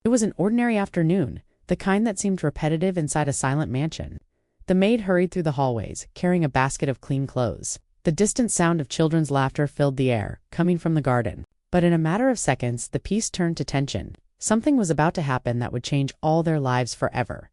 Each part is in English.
It was an ordinary afternoon, the kind that seemed repetitive inside a silent mansion. The maid hurried through the hallways, carrying a basket of clean clothes. The distant sound of children's laughter filled the air, coming from the garden. But in a matter of seconds, the peace turned to tension. Something was about to happen that would change all their lives forever.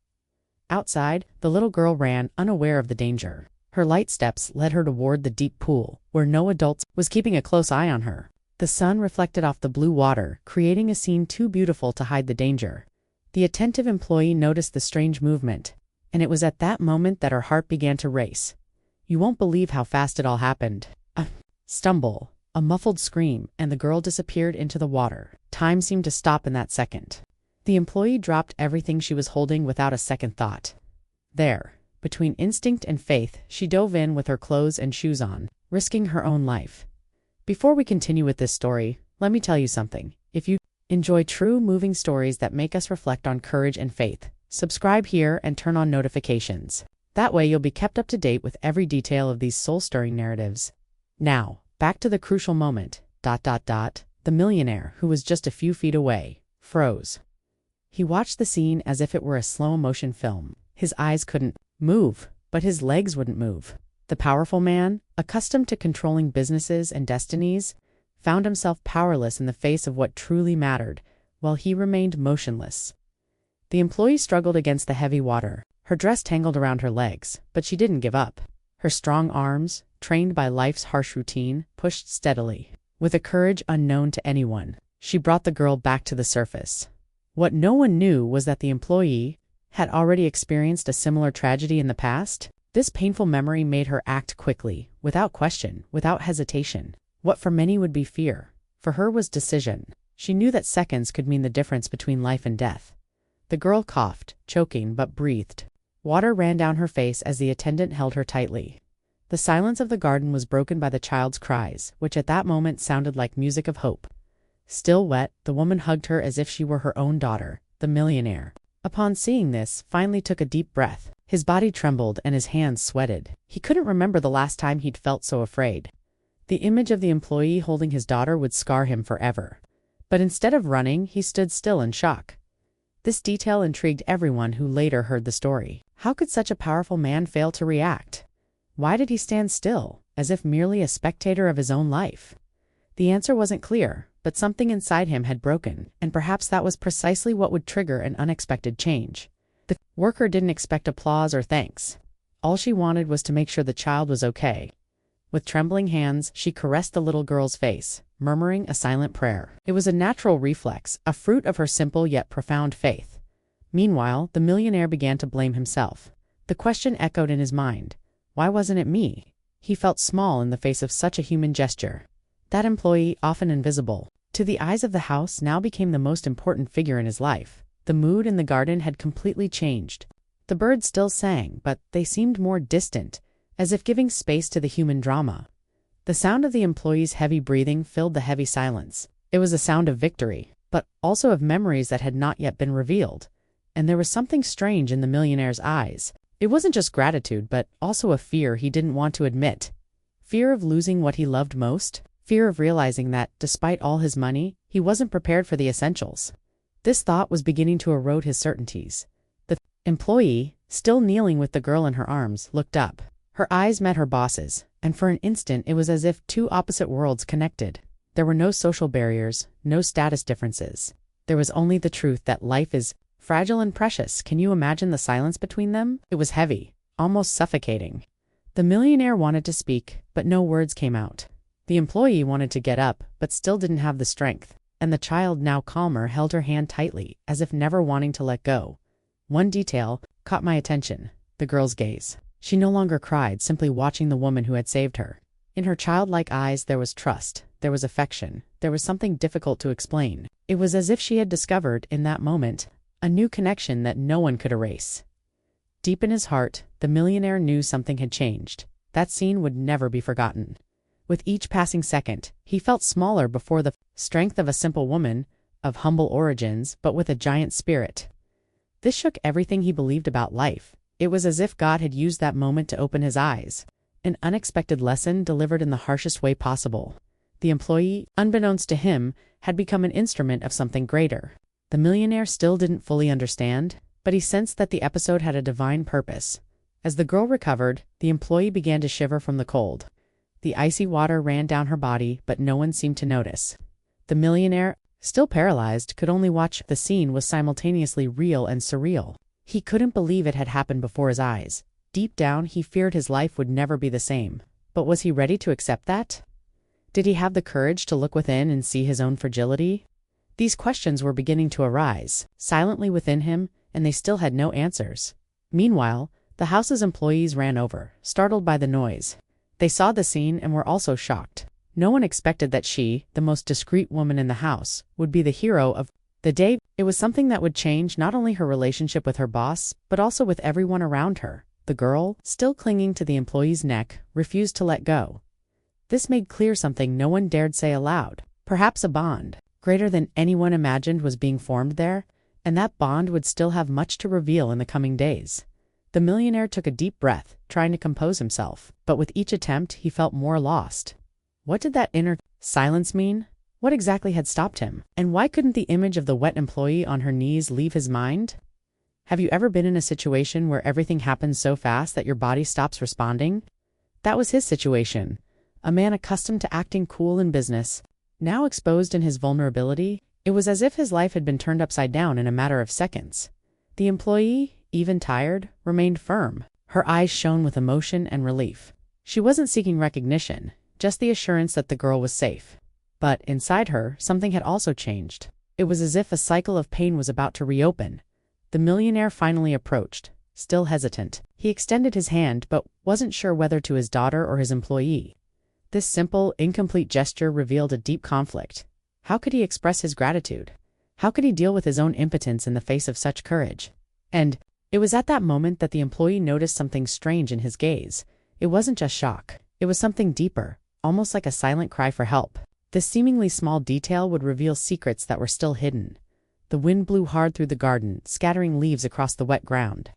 Outside, the little girl ran, unaware of the danger. Her light steps led her toward the deep pool, where no adult was keeping a close eye on her. The sun reflected off the blue water, creating a scene too beautiful to hide the danger. The attentive employee noticed the strange movement, and it was at that moment that her heart began to race. You won't believe how fast it all happened. A stumble, a muffled scream, and the girl disappeared into the water. Time seemed to stop in that second. The employee dropped everything she was holding without a second thought. There, between instinct and faith, she dove in with her clothes and shoes on, risking her own life. Before we continue with this story, let me tell you something. If you enjoy true, moving stories that make us reflect on courage and faith, subscribe here and turn on notifications. That way you'll be kept up to date with every detail of these soul-stirring narratives. Now, back to the crucial moment. The millionaire, who was just a few feet away, froze. He watched the scene as if it were a slow-motion film. His eyes couldn't move, but his legs wouldn't move. The powerful man, accustomed to controlling businesses and destinies, found himself powerless in the face of what truly mattered, while he remained motionless. The employee struggled against the heavy water. Her dress tangled around her legs, but she didn't give up. Her strong arms, trained by life's harsh routine, pushed steadily. With a courage unknown to anyone, she brought the girl back to the surface. What no one knew was that the employee had already experienced a similar tragedy in the past. This painful memory made her act quickly, without question, without hesitation. What for many would be fear, for her was decision. She knew that seconds could mean the difference between life and death. The girl coughed, choking, but breathed. Water ran down her face as the attendant held her tightly. The silence of the garden was broken by the child's cries, which at that moment sounded like music of hope. Still wet, the woman hugged her as if she were her own daughter. The millionaire, upon seeing this, finally took a deep breath. His body trembled and his hands sweated. He couldn't remember the last time he'd felt so afraid. The image of the employee holding his daughter would scar him forever. But instead of running, he stood still in shock. This detail intrigued everyone who later heard the story. How could such a powerful man fail to react? Why did he stand still, as if merely a spectator of his own life? The answer wasn't clear, but something inside him had broken, and perhaps that was precisely what would trigger an unexpected change. The worker didn't expect applause or thanks. All she wanted was to make sure the child was okay. With trembling hands, she caressed the little girl's face, murmuring a silent prayer. It was a natural reflex, a fruit of her simple yet profound faith. Meanwhile, the millionaire began to blame himself. The question echoed in his mind. Why wasn't it me? He felt small in the face of such a human gesture. That employee, often invisible to the eyes of the house, now became the most important figure in his life. The mood in the garden had completely changed. The birds still sang, but they seemed more distant, as if giving space to the human drama. The sound of the employee's heavy breathing filled the heavy silence. It was a sound of victory, but also of memories that had not yet been revealed. And there was something strange in the millionaire's eyes. It wasn't just gratitude, but also a fear he didn't want to admit. Fear of losing what he loved most. Fear of realizing that, despite all his money, he wasn't prepared for the essentials. This thought was beginning to erode his certainties. The employee, still kneeling with the girl in her arms, looked up. Her eyes met her boss's, and for an instant it was as if two opposite worlds connected. There were no social barriers, no status differences. There was only the truth that life is fragile and precious. Can you imagine the silence between them? It was heavy, almost suffocating. The millionaire wanted to speak, but no words came out. The employee wanted to get up, but still didn't have the strength, and the child, now calmer, held her hand tightly, as if never wanting to let go. One detail caught my attention: the girl's gaze. She no longer cried, simply watching the woman who had saved her. In her childlike eyes there was trust, there was affection, there was something difficult to explain. It was as if she had discovered, in that moment, a new connection that no one could erase. Deep in his heart, the millionaire knew something had changed. That scene would never be forgotten. With each passing second, he felt smaller before the strength of a simple woman, of humble origins, but with a giant spirit. This shook everything he believed about life. It was as if God had used that moment to open his eyes. An unexpected lesson delivered in the harshest way possible. The employee, unbeknownst to him, had become an instrument of something greater. The millionaire still didn't fully understand, but he sensed that the episode had a divine purpose. As the girl recovered, the employee began to shiver from the cold. The icy water ran down her body, but no one seemed to notice. The millionaire, still paralyzed, could only watch. The scene was simultaneously real and surreal. He couldn't believe it had happened before his eyes. Deep down, he feared his life would never be the same. But was he ready to accept that? Did he have the courage to look within and see his own fragility? These questions were beginning to arise, silently within him, and they still had no answers. Meanwhile, the house's employees ran over, startled by the noise. They saw the scene and were also shocked. No one expected that she, the most discreet woman in the house, would be the hero of the day. It was something that would change not only her relationship with her boss, but also with everyone around her. The girl, still clinging to the employee's neck, refused to let go. This made clear something no one dared say aloud. Perhaps a bond, greater than anyone imagined, was being formed there, and that bond would still have much to reveal in the coming days. The millionaire took a deep breath, trying to compose himself, but with each attempt he felt more lost. What did that inner silence mean? What exactly had stopped him? And why couldn't the image of the wet employee on her knees leave his mind? Have you ever been in a situation where everything happens so fast that your body stops responding? That was his situation. A man accustomed to acting cool in business, now exposed in his vulnerability. It was as if his life had been turned upside down in a matter of seconds. The employee, even tired, remained firm. Her eyes shone with emotion and relief. She wasn't seeking recognition, just the assurance that the girl was safe. But inside her, something had also changed. It was as if a cycle of pain was about to reopen. The millionaire finally approached, still hesitant. He extended his hand but wasn't sure whether to his daughter or his employee. This simple, incomplete gesture revealed a deep conflict. How could he express his gratitude? How could he deal with his own impotence in the face of such courage? And it was at that moment that the employee noticed something strange in his gaze. It wasn't just shock. It was something deeper, almost like a silent cry for help. This seemingly small detail would reveal secrets that were still hidden. The wind blew hard through the garden, scattering leaves across the wet ground.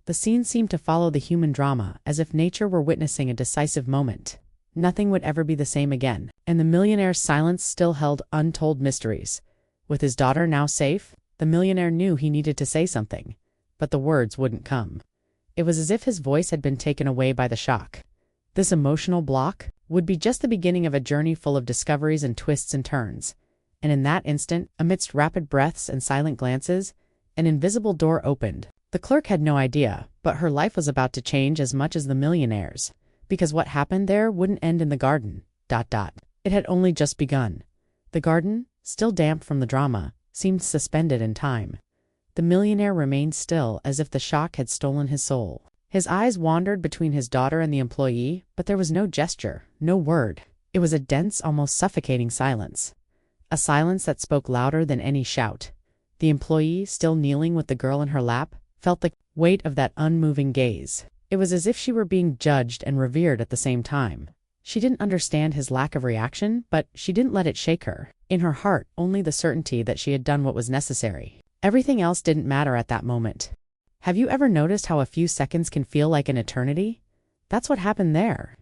The scene seemed to follow the human drama, as if nature were witnessing a decisive moment. Nothing would ever be the same again, and the millionaire's silence still held untold mysteries. With his daughter now safe, the millionaire knew he needed to say something, but the words wouldn't come. It was as if his voice had been taken away by the shock. This emotional block would be just the beginning of a journey full of discoveries and twists and turns. And in that instant, amidst rapid breaths and silent glances, an invisible door opened. The clerk had no idea, but her life was about to change as much as the millionaire's, because what happened there wouldn't end in the garden. It had only just begun. The garden, still damp from the drama, seemed suspended in time. The millionaire remained still, as if the shock had stolen his soul. His eyes wandered between his daughter and the employee, but there was no gesture, no word. It was a dense, almost suffocating silence. A silence that spoke louder than any shout. The employee, still kneeling with the girl in her lap, felt the weight of that unmoving gaze. It was as if she were being judged and revered at the same time. She didn't understand his lack of reaction, but she didn't let it shake her. In her heart, only the certainty that she had done what was necessary. Everything else didn't matter at that moment. Have you ever noticed how a few seconds can feel like an eternity? That's what happened there.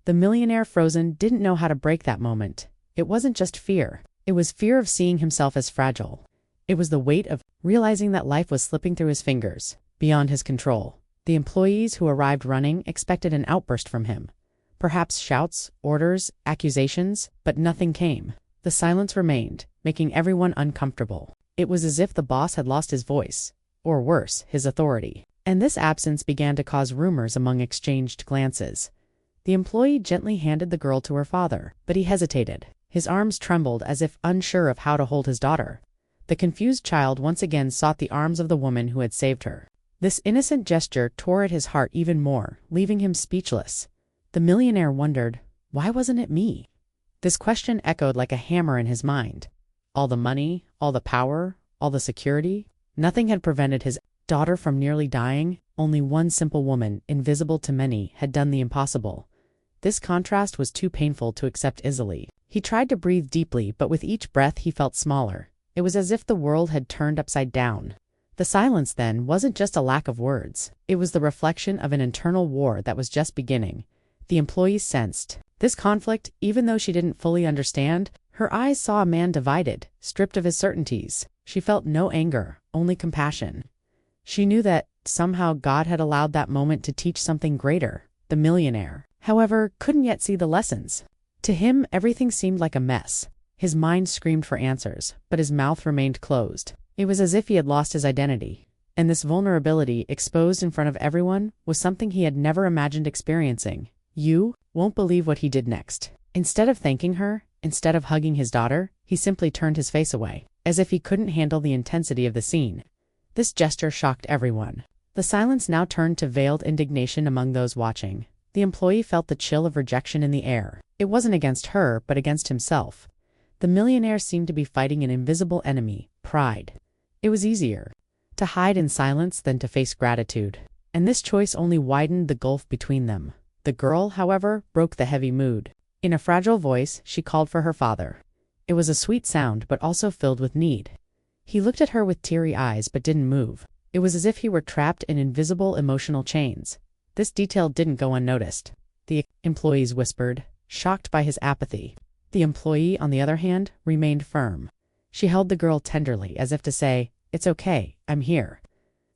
The millionaire, frozen, didn't know how to break that moment. It wasn't just fear. It was fear of seeing himself as fragile. It was the weight of realizing that life was slipping through his fingers, beyond his control. The employees who arrived running expected an outburst from him. Perhaps shouts, orders, accusations, but nothing came. The silence remained, making everyone uncomfortable. It was as if the boss had lost his voice, or worse, his authority. And this absence began to cause rumors among exchanged glances. The employee gently handed the girl to her father, but he hesitated. His arms trembled as if unsure of how to hold his daughter. The confused child once again sought the arms of the woman who had saved her. This innocent gesture tore at his heart even more, leaving him speechless. The millionaire wondered, why wasn't it me? This question echoed like a hammer in his mind. All the money, all the power, all the security, nothing had prevented his daughter from nearly dying. Only one simple woman, invisible to many, had done the impossible. This contrast was too painful to accept easily. He tried to breathe deeply, but with each breath he felt smaller. It was as if the world had turned upside down. The silence, then, wasn't just a lack of words. It was the reflection of an internal war that was just beginning. The employees sensed this conflict, even though she didn't fully understand. Her eyes saw a man divided, stripped of his certainties. She felt no anger, only compassion. She knew that, somehow, God had allowed that moment to teach something greater. The millionaire, however, couldn't yet see the lessons. To him, everything seemed like a mess. His mind screamed for answers, but his mouth remained closed. It was as if he had lost his identity. And this vulnerability, exposed in front of everyone, was something he had never imagined experiencing. You won't believe what he did next. Instead of thanking her, instead of hugging his daughter, he simply turned his face away, as if he couldn't handle the intensity of the scene. This gesture shocked everyone. The silence now turned to veiled indignation among those watching. The employee felt the chill of rejection in the air. It wasn't against her, but against himself. The millionaire seemed to be fighting an invisible enemy, pride. It was easier to hide in silence than to face gratitude. And this choice only widened the gulf between them. The girl, however, broke the heavy mood. In a fragile voice, she called for her father. It was a sweet sound, but also filled with need. He looked at her with teary eyes but didn't move. It was as if he were trapped in invisible emotional chains. This detail didn't go unnoticed. The employees whispered, shocked by his apathy. The employee, on the other hand, remained firm. She held the girl tenderly, as if to say, "It's okay, I'm here."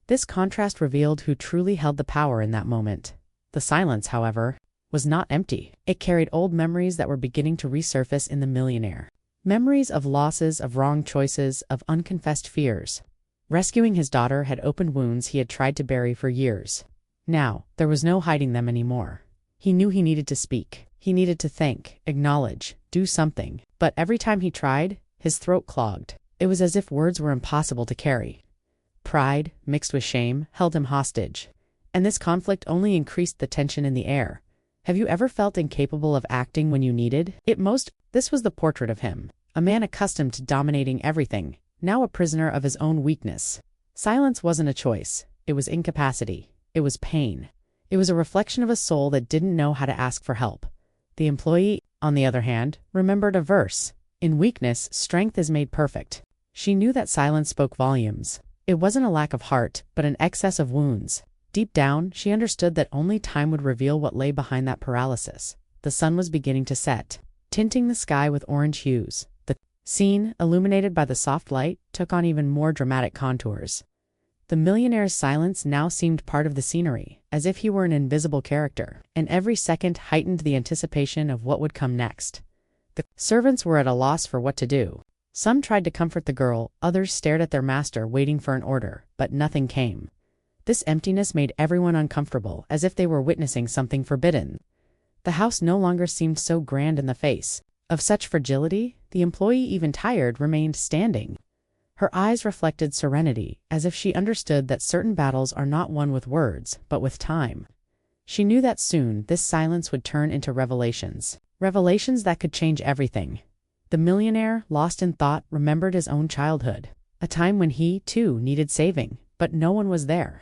This contrast revealed who truly held the power in that moment. The silence, however, was not empty. It carried old memories that were beginning to resurface in the millionaire. Memories of losses, of wrong choices, of unconfessed fears. Rescuing his daughter had opened wounds he had tried to bury for years. Now, there was no hiding them anymore. He knew he needed to speak. He needed to think, acknowledge, do something. But every time he tried, his throat clogged. It was as if words were impossible to carry. Pride, mixed with shame, held him hostage. And this conflict only increased the tension in the air. Have you ever felt incapable of acting when you needed it most? This was the portrait of him. A man accustomed to dominating everything, now a prisoner of his own weakness. Silence wasn't a choice. It was incapacity. It was pain. It was a reflection of a soul that didn't know how to ask for help. The employee, on the other hand, remembered a verse. In weakness, strength is made perfect. She knew that silence spoke volumes. It wasn't a lack of heart, but an excess of wounds. Deep down, she understood that only time would reveal what lay behind that paralysis. The sun was beginning to set, tinting the sky with orange hues. The scene, illuminated by the soft light, took on even more dramatic contours. The millionaire's silence now seemed part of the scenery, as if he were an invisible character, and every second heightened the anticipation of what would come next. The servants were at a loss for what to do. Some tried to comfort the girl, others stared at their master waiting for an order, but nothing came. This emptiness made everyone uncomfortable, as if they were witnessing something forbidden. The house no longer seemed so grand in the face of such fragility. The employee, even tired, remained standing. Her eyes reflected serenity, as if she understood that certain battles are not won with words, but with time. She knew that soon this silence would turn into revelations. Revelations that could change everything. The millionaire, lost in thought, remembered his own childhood. A time when he, too, needed saving, but no one was there.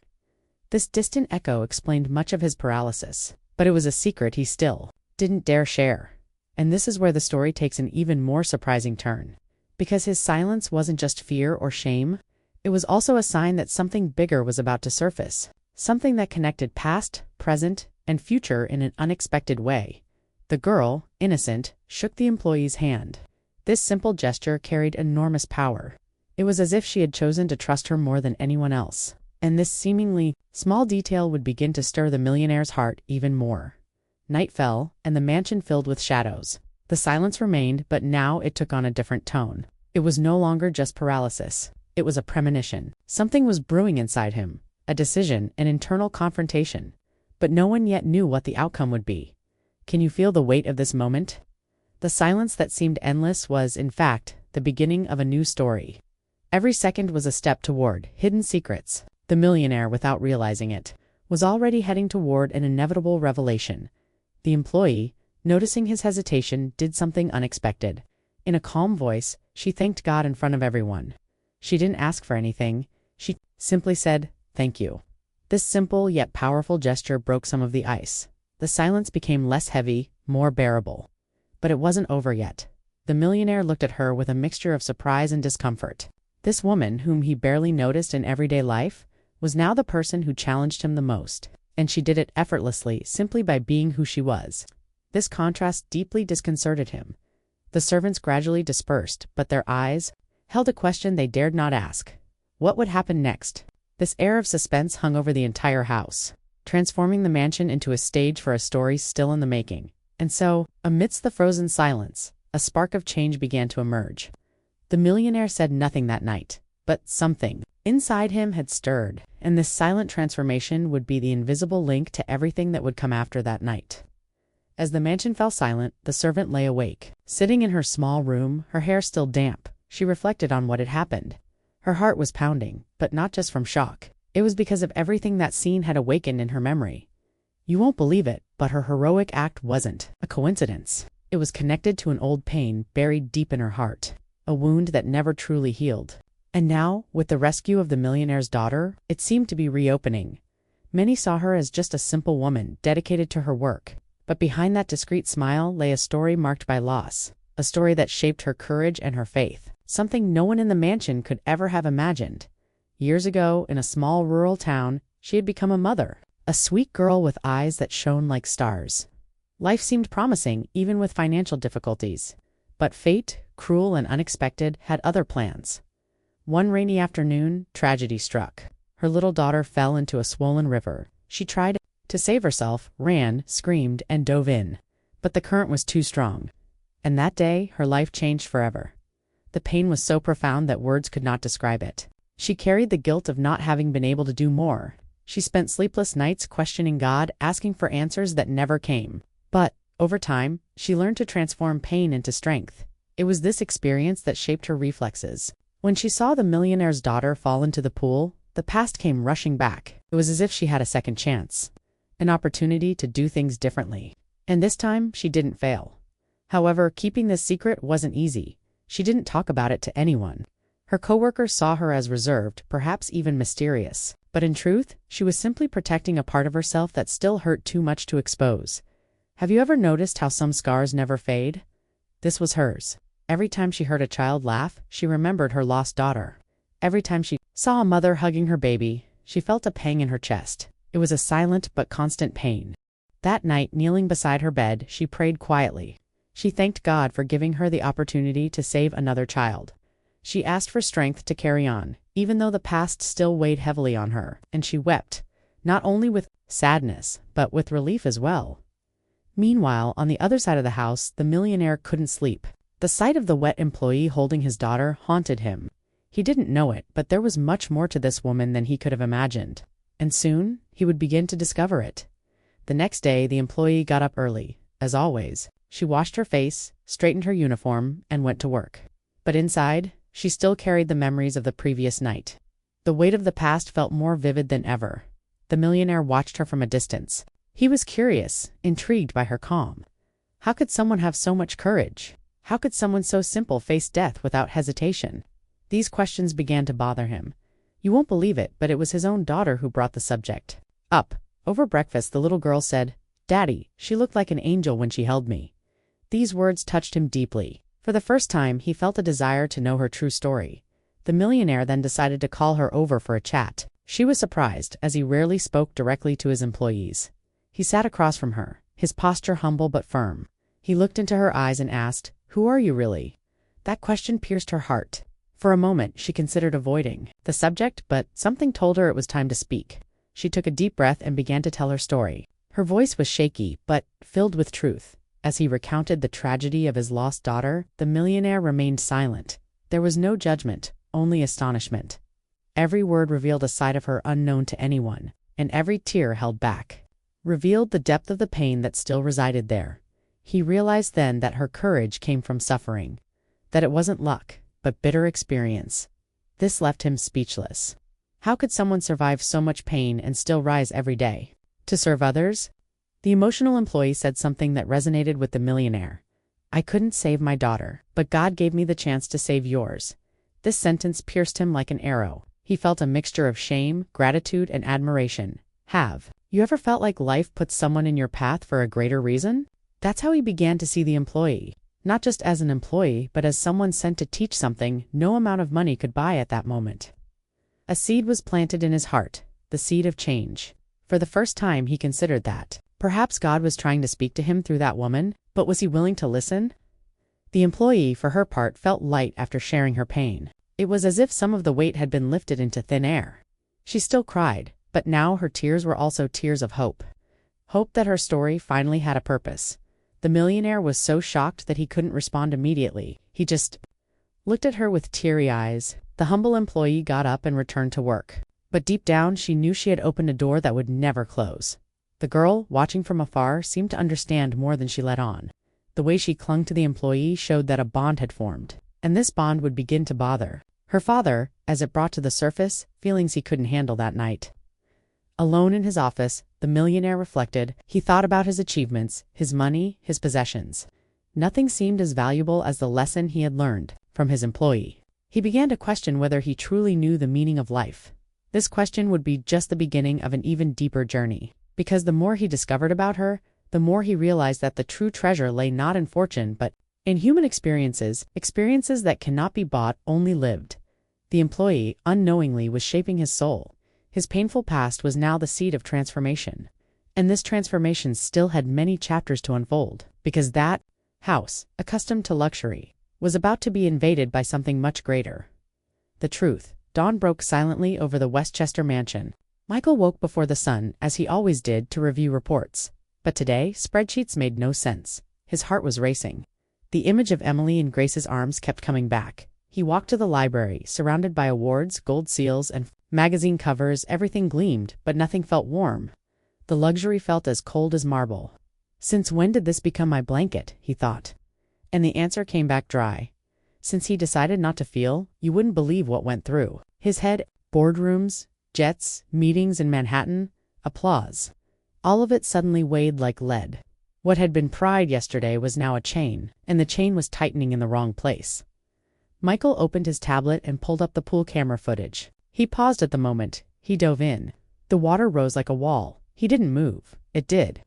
This distant echo explained much of his paralysis, but it was a secret he still didn't dare share. And this is where the story takes an even more surprising turn. Because his silence wasn't just fear or shame, it was also a sign that something bigger was about to surface. Something that connected past, present, and future in an unexpected way. The girl, innocent, shook the employee's hand. This simple gesture carried enormous power. It was as if she had chosen to trust her more than anyone else. And this seemingly small detail would begin to stir the millionaire's heart even more. Night fell, and the mansion filled with shadows. The silence remained, but now it took on a different tone. It was no longer just paralysis. It was a premonition. Something was brewing inside him. A decision, an internal confrontation. But no one yet knew what the outcome would be. Can you feel the weight of this moment? The silence that seemed endless was, in fact, the beginning of a new story. Every second was a step toward hidden secrets. The millionaire, without realizing it, was already heading toward an inevitable revelation. The employee, noticing his hesitation, did something unexpected. In a calm voice, she thanked God in front of everyone. She didn't ask for anything. She simply said, "Thank you." This simple yet powerful gesture broke some of the ice. The silence became less heavy, more bearable. But it wasn't over yet. The millionaire looked at her with a mixture of surprise and discomfort. This woman, whom he barely noticed in everyday life, was now the person who challenged him the most, and she did it effortlessly, simply by being who she was. This contrast deeply disconcerted him. The servants gradually dispersed, but their eyes, held a question they dared not ask. What would happen next? This air of suspense hung over the entire house, transforming the mansion into a stage for a story still in the making. And so, amidst the frozen silence, a spark of change began to emerge. The millionaire said nothing that night, but something inside him had stirred, and this silent transformation would be the invisible link to everything that would come after that night. As the mansion fell silent, the servant lay awake. Sitting in her small room, her hair still damp, she reflected on what had happened. Her heart was pounding, but not just from shock. It was because of everything that scene had awakened in her memory. You won't believe it, but her heroic act wasn't a coincidence. It was connected to an old pain buried deep in her heart, a wound that never truly healed. And now, with the rescue of the millionaire's daughter, it seemed to be reopening. Many saw her as just a simple woman dedicated to her work. But behind that discreet smile lay a story marked by loss, a story that shaped her courage and her faith, something no one in the mansion could ever have imagined. Years ago, in a small rural town, she had become a mother, a sweet girl with eyes that shone like stars. Life seemed promising, even with financial difficulties. But fate, cruel and unexpected, had other plans. One rainy afternoon, tragedy struck. Her little daughter fell into a swollen river. She tried to save herself, ran, screamed, and dove in. But the current was too strong. And that day, her life changed forever. The pain was so profound that words could not describe it. She carried the guilt of not having been able to do more. She spent sleepless nights questioning God, asking for answers that never came. But, over time, she learned to transform pain into strength. It was this experience that shaped her reflexes. When she saw the millionaire's daughter fall into the pool, the past came rushing back. It was as if she had a second chance, an opportunity to do things differently. And this time, she didn't fail. However, keeping this secret wasn't easy. She didn't talk about it to anyone. Her coworkers saw her as reserved, perhaps even mysterious. But in truth, she was simply protecting a part of herself that still hurt too much to expose. Have you ever noticed how some scars never fade? This was hers. Every time she heard a child laugh, she remembered her lost daughter. Every time she saw a mother hugging her baby, she felt a pang in her chest. It was a silent but constant pain. That night, kneeling beside her bed, she prayed quietly. She thanked God for giving her the opportunity to save another child. She asked for strength to carry on, even though the past still weighed heavily on her, and she wept, not only with sadness, but with relief as well. Meanwhile, on the other side of the house, the millionaire couldn't sleep. The sight of the wet employee holding his daughter haunted him. He didn't know it, but there was much more to this woman than he could have imagined. And soon, he would begin to discover it. The next day, the employee got up early. As always, she washed her face, straightened her uniform, and went to work. But inside, she still carried the memories of the previous night. The weight of the past felt more vivid than ever. The millionaire watched her from a distance. He was curious, intrigued by her calm. How could someone have so much courage? How could someone so simple face death without hesitation? These questions began to bother him. You won't believe it, but it was his own daughter who brought the subject up. Over breakfast, the little girl said, "Daddy, she looked like an angel when she held me." These words touched him deeply. For the first time, he felt a desire to know her true story. The millionaire then decided to call her over for a chat. She was surprised, as he rarely spoke directly to his employees. He sat across from her, his posture humble but firm. He looked into her eyes and asked, "Who are you really?" That question pierced her heart. For a moment, she considered avoiding the subject, but something told her it was time to speak. She took a deep breath and began to tell her story. Her voice was shaky, but filled with truth. As he recounted the tragedy of his lost daughter, the millionaire remained silent. There was no judgment, only astonishment. Every word revealed a side of her unknown to anyone, and every tear held back revealed the depth of the pain that still resided there. He realized then that her courage came from suffering, that it wasn't luck, but bitter experience. This left him speechless. How could someone survive so much pain and still rise every day to serve others? The emotional employee said something that resonated with the millionaire. "I couldn't save my daughter, but God gave me the chance to save yours." This sentence pierced him like an arrow. He felt a mixture of shame, gratitude, and admiration. Have you ever felt like life puts someone in your path for a greater reason? That's how he began to see the employee, not just as an employee, but as someone sent to teach something no amount of money could buy at that moment. A seed was planted in his heart, the seed of change. For the first time, he considered that perhaps God was trying to speak to him through that woman, but was he willing to listen? The employee, for her part, felt light after sharing her pain. It was as if some of the weight had been lifted into thin air. She still cried, but now her tears were also tears of hope. Hope that her story finally had a purpose. The millionaire was so shocked that he couldn't respond immediately. He just looked at her with teary eyes. The humble employee got up and returned to work. But deep down, she knew she had opened a door that would never close. The girl, watching from afar, seemed to understand more than she let on. The way she clung to the employee showed that a bond had formed, and this bond would begin to bother her father, as it brought to the surface feelings he couldn't handle that night. Alone in his office, the millionaire reflected. He thought about his achievements, his money, his possessions. Nothing seemed as valuable as the lesson he had learned from his employee. He began to question whether he truly knew the meaning of life. This question would be just the beginning of an even deeper journey, because the more he discovered about her, the more he realized that the true treasure lay not in fortune but in human experiences that cannot be bought, only lived. The employee, unknowingly, was shaping his soul. His painful past was now the seed of transformation. And this transformation still had many chapters to unfold, because that house, accustomed to luxury, was about to be invaded by something much greater. The truth. Dawn broke silently over the Westchester mansion. Michael woke before the sun, as he always did, to review reports. But today, spreadsheets made no sense. His heart was racing. The image of Emily in Grace's arms kept coming back. He walked to the library, surrounded by awards, gold seals, and magazine covers. Everything gleamed, but nothing felt warm. The luxury felt as cold as marble. Since when did this become my blanket? He thought. And the answer came back dry. Since he decided not to feel, you wouldn't believe what went through his head. Boardrooms, jets, meetings in Manhattan, applause. All of it suddenly weighed like lead. What had been pride yesterday was now a chain, and the chain was tightening in the wrong place. Michael opened his tablet and pulled up the pool camera footage. He paused at the moment. He dove in. The water rose like a wall. He didn't move. It did.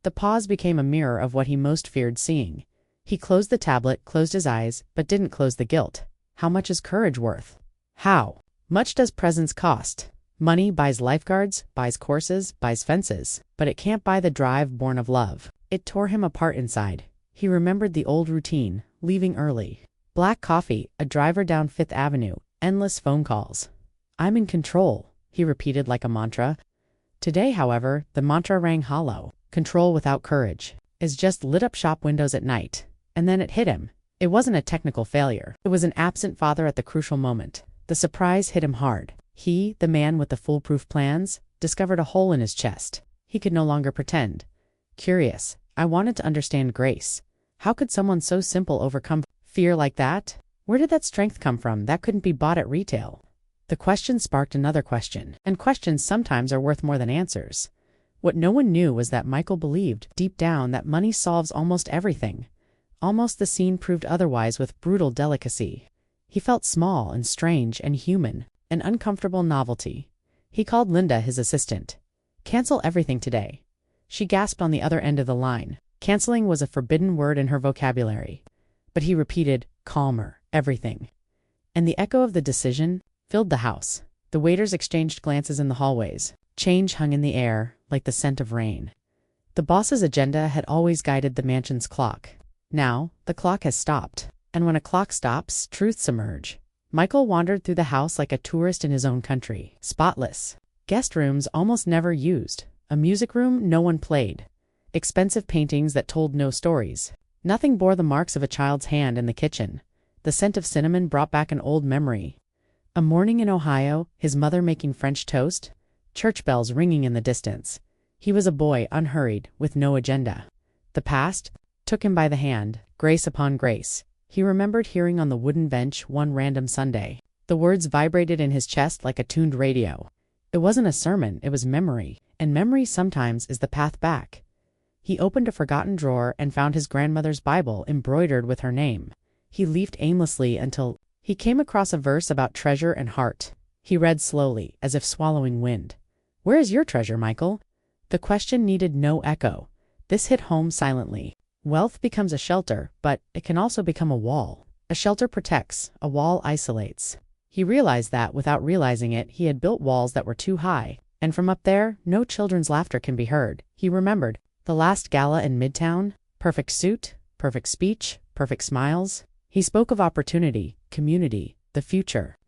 The pause became a mirror of what he most feared seeing. He closed the tablet, closed his eyes, but didn't close the guilt. How much is courage worth? How much does presence cost? Money buys lifeguards, buys courses, buys fences, but it can't buy the drive born of love. It tore him apart inside. He remembered the old routine, leaving early. Black coffee, a driver down Fifth Avenue, endless phone calls. I'm in control, he repeated like a mantra. Today, however, the mantra rang hollow. Control without courage is just lit up shop windows at night. And then it hit him. It wasn't a technical failure. It was an absent father at the crucial moment. The surprise hit him hard. He, the man with the foolproof plans, discovered a hole in his chest. He could no longer pretend. Curious, I wanted to understand Grace. How could someone so simple overcome fear like that? Where did that strength come from that couldn't be bought at retail? The question sparked another question, and questions sometimes are worth more than answers. What no one knew was that Michael believed, deep down, that money solves almost everything. Almost the scene proved otherwise with brutal delicacy. He felt small and strange and human, an uncomfortable novelty. He called Linda, his assistant. Cancel everything today. She gasped on the other end of the line. Canceling was a forbidden word in her vocabulary. But he repeated, calmer, everything. And the echo of the decision filled the house. The waiters exchanged glances in the hallways. Change hung in the air, like the scent of rain. The boss's agenda had always guided the mansion's clock. Now, the clock has stopped. And when a clock stops, truths emerge. Michael wandered through the house like a tourist in his own country. Spotless. Guest rooms almost never used. A music room no one played. Expensive paintings that told no stories. Nothing bore the marks of a child's hand in the kitchen. The scent of cinnamon brought back an old memory. A morning in Ohio, his mother making French toast. Church bells ringing in the distance. He was a boy, unhurried, with no agenda. The past took him by the hand, grace upon grace. He remembered hearing on the wooden bench one random Sunday. The words vibrated in his chest like a tuned radio. It wasn't a sermon, it was memory, and memory sometimes is the path back. He opened a forgotten drawer and found his grandmother's Bible embroidered with her name. He leafed aimlessly until he came across a verse about treasure and heart. He read slowly, as if swallowing wind. Where is your treasure, Michael? The question needed no echo. This hit home silently. Wealth becomes a shelter, but it can also become a wall. A shelter protects, a wall isolates. He realized that, without realizing it, he had built walls that were too high, and from up there, no children's laughter can be heard. He remembered the last gala in Midtown, perfect suit, perfect speech, perfect smiles. He spoke of opportunity, community, the future.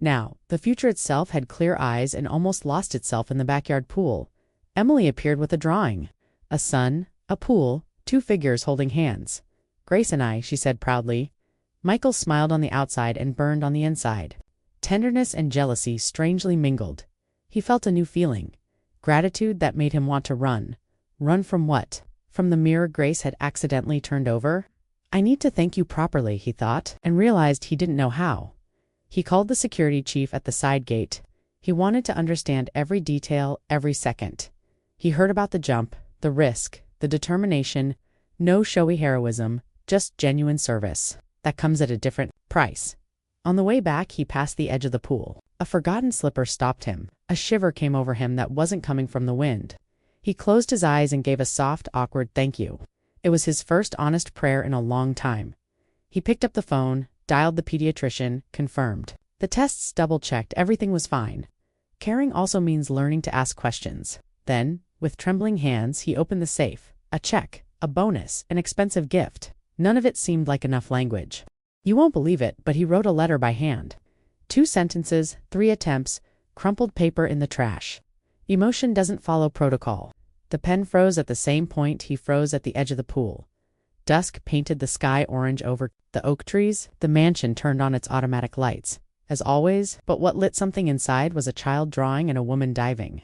Now, the future itself had clear eyes and almost lost itself in the backyard pool. Emily appeared with a drawing. A sun, a pool, two figures holding hands. "Grace and I," she said proudly. Michael smiled on the outside and burned on the inside. Tenderness and jealousy strangely mingled. He felt a new feeling. Gratitude that made him want to run. Run from what? From the mirror Grace had accidentally turned over? "I need to thank you properly," he thought, and realized he didn't know how. He called the security chief at the side gate. He wanted to understand every detail, every second. He heard about the jump, the risk, the determination, no showy heroism, just genuine service. That comes at a different price. On the way back, he passed the edge of the pool. A forgotten slipper stopped him. A shiver came over him that wasn't coming from the wind. He closed his eyes and gave a soft, awkward thank you. It was his first honest prayer in a long time. He picked up the phone, dialed the pediatrician, confirmed. The tests double-checked everything was fine. Caring also means learning to ask questions. Then, with trembling hands, he opened the safe. A check, a bonus, an expensive gift. None of it seemed like enough language. You won't believe it, but he wrote a letter by hand. 2 sentences, 3 attempts, crumpled paper in the trash. Emotion doesn't follow protocol. The pen froze at the same point he froze at the edge of the pool. Dusk painted the sky orange over the oak trees. The mansion turned on its automatic lights, as always, but what lit something inside was a child drawing and a woman diving.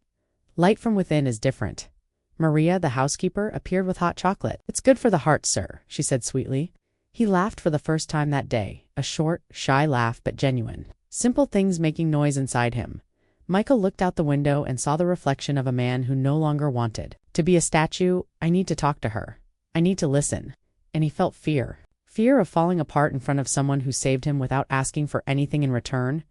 Light from within is different. Maria, the housekeeper, appeared with hot chocolate. "It's good for the heart, sir," she said sweetly. He laughed for the first time that day, a short, shy laugh but genuine. Simple things making noise inside him. Michael looked out the window and saw the reflection of a man who no longer wanted to be a statue. "I need to talk to her. I need to listen." And he felt fear. Fear of falling apart in front of someone who saved him without asking for anything in return.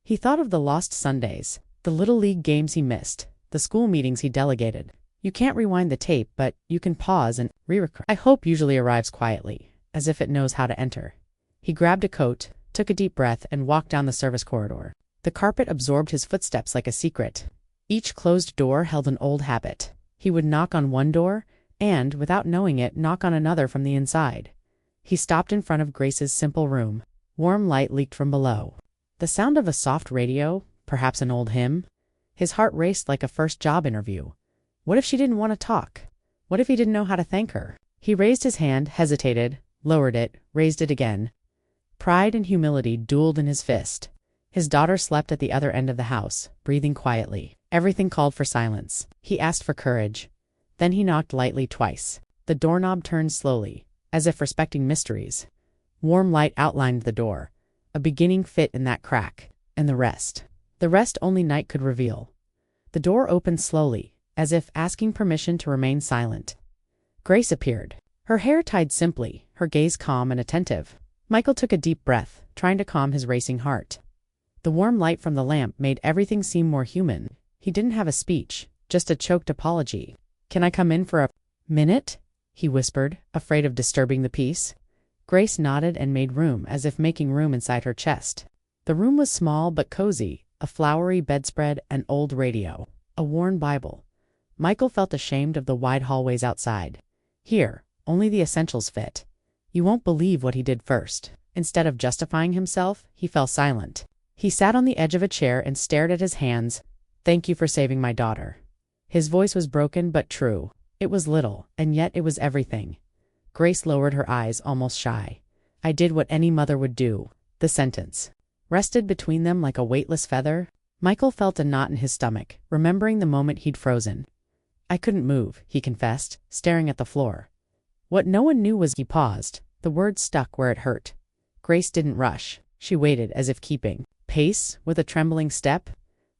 He thought of the lost Sundays, the little league games he missed, the school meetings he delegated. You can't rewind the tape, but you can pause and re-record. "I hope" usually arrives quietly, as if it knows how to enter. He grabbed a coat, took a deep breath, and walked down the service corridor. The carpet absorbed his footsteps like a secret. Each closed door held an old habit. He would knock on one door, and, without knowing it, knock on another from the inside. He stopped in front of Grace's simple room. Warm light leaked from below. The sound of a soft radio, perhaps an old hymn. His heart raced like a first job interview. What if she didn't want to talk? What if he didn't know how to thank her? He raised his hand, hesitated, lowered it, raised it again. Pride and humility dueled in his fist. His daughter slept at the other end of the house, breathing quietly. Everything called for silence. He asked for courage. Then he knocked lightly twice. The doorknob turned slowly, as if respecting mysteries. Warm light outlined the door. A beginning fit in that crack. And the rest only night could reveal. The door opened slowly, as if asking permission to remain silent. Grace appeared. Her hair tied simply, her gaze calm and attentive. Michael took a deep breath, trying to calm his racing heart. The warm light from the lamp made everything seem more human. He didn't have a speech, just a choked apology. "Can I come in for a minute?" he whispered, afraid of disturbing the peace. Grace nodded and made room, as if making room inside her chest. The room was small but cozy, a flowery bedspread, an old radio, a worn Bible. Michael felt ashamed of the wide hallways outside. Here, only the essentials fit. You won't believe what he did first. Instead of justifying himself, he fell silent. He sat on the edge of a chair and stared at his hands. "Thank you for saving my daughter." His voice was broken but true. It was little, and yet it was everything. Grace lowered her eyes, almost shy. "I did what any mother would do." The sentence rested between them like a weightless feather. Michael felt a knot in his stomach, remembering the moment he'd frozen. "I couldn't move," he confessed, staring at the floor. What no one knew was he paused. The word stuck where it hurt. Grace didn't rush. She waited, as if keeping pace with a trembling step.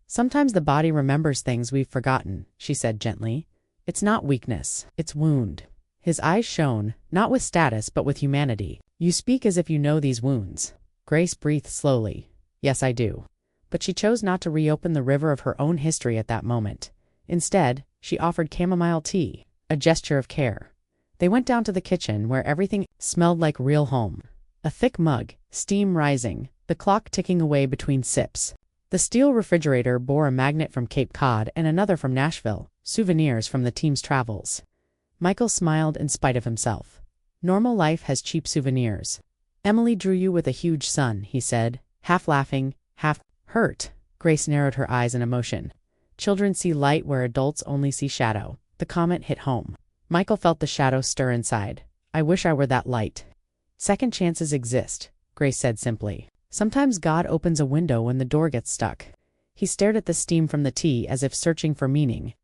"Sometimes the body remembers things we've forgotten," she said gently. "It's not weakness, it's wound." His eyes shone, not with status but with humanity. "You speak as if you know these wounds." Grace breathed slowly. "Yes, I do." But she chose not to reopen the river of her own history at that moment. Instead, she offered chamomile tea, a gesture of care. They went down to the kitchen, where everything smelled like real home. A thick mug, steam rising, the clock ticking away between sips. The steel refrigerator bore a magnet from Cape Cod and another from Nashville, souvenirs from the team's travels. Michael smiled in spite of himself. "Normal life has cheap souvenirs. Emily drew you with a huge sun," he said, half laughing, half Hurt. Grace narrowed her eyes in emotion. Children see light where adults only see shadow. The comment hit home. Michael felt the shadow stir inside. I wish I were that light. Second chances exist, Grace said simply. Sometimes God opens a window when the door gets stuck. He stared at the steam from the tea as if searching for meaning.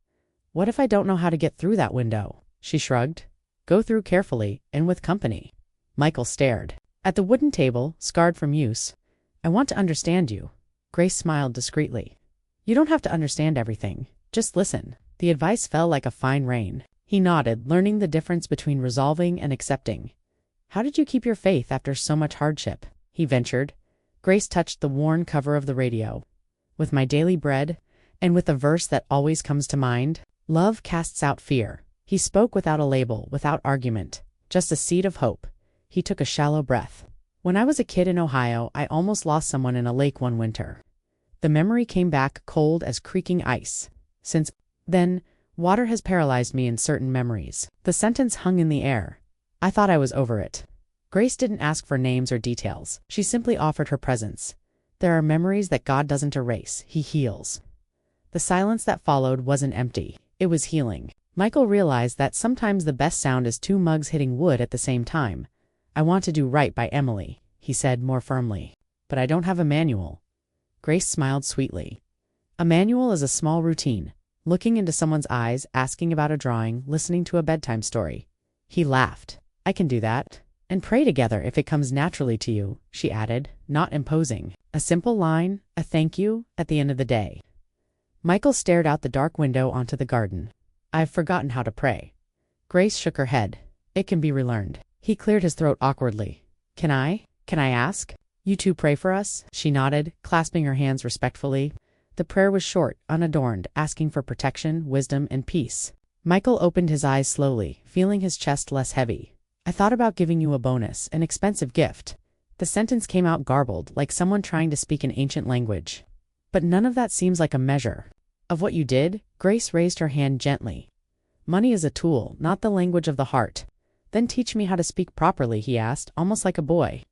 What if I don't know how to get through that window? She shrugged. Go through carefully and with company. Michael stared. At the wooden table, scarred from use. I want to understand you. Grace smiled discreetly. You don't have to understand everything. Just listen. The advice fell like a fine rain. He nodded, learning the difference between resolving and accepting. How did you keep your faith after so much hardship? He ventured. Grace touched the worn cover of the radio. With my daily bread, and with a verse that always comes to mind, love casts out fear. He spoke without a label, without argument, just a seed of hope. He took a shallow breath. When I was a kid in Ohio, I almost lost someone in a lake one winter. The memory came back cold as creaking ice. Since then, water has paralyzed me in certain memories. The sentence hung in the air. I thought I was over it. Grace didn't ask for names or details. She simply offered her presence. There are memories that God doesn't erase. He heals. The silence that followed wasn't empty. It was healing. Michael realized that sometimes the best sound is two mugs hitting wood at the same time. I want to do right by Emily, he said more firmly. But I don't have a manual. Grace smiled sweetly. A manual is a small routine. Looking into someone's eyes, asking about a drawing, listening to a bedtime story. He laughed. I can do that. And pray together if it comes naturally to you, she added, not imposing. A simple line, a thank you, at the end of the day. Michael stared out the dark window onto the garden. I've forgotten how to pray. Grace shook her head. It can be relearned. He cleared his throat awkwardly. Can I ask? You two pray for us? She nodded, clasping her hands respectfully. The prayer was short, unadorned, asking for protection, wisdom, and peace. Michael opened his eyes slowly, feeling his chest less heavy. I thought about giving you a bonus, an expensive gift. The sentence came out garbled, like someone trying to speak an ancient language. But none of that seems like a measure of what you did. Grace raised her hand gently. Money is a tool, not the language of the heart. Then teach me how to speak properly, he asked, almost like a boy.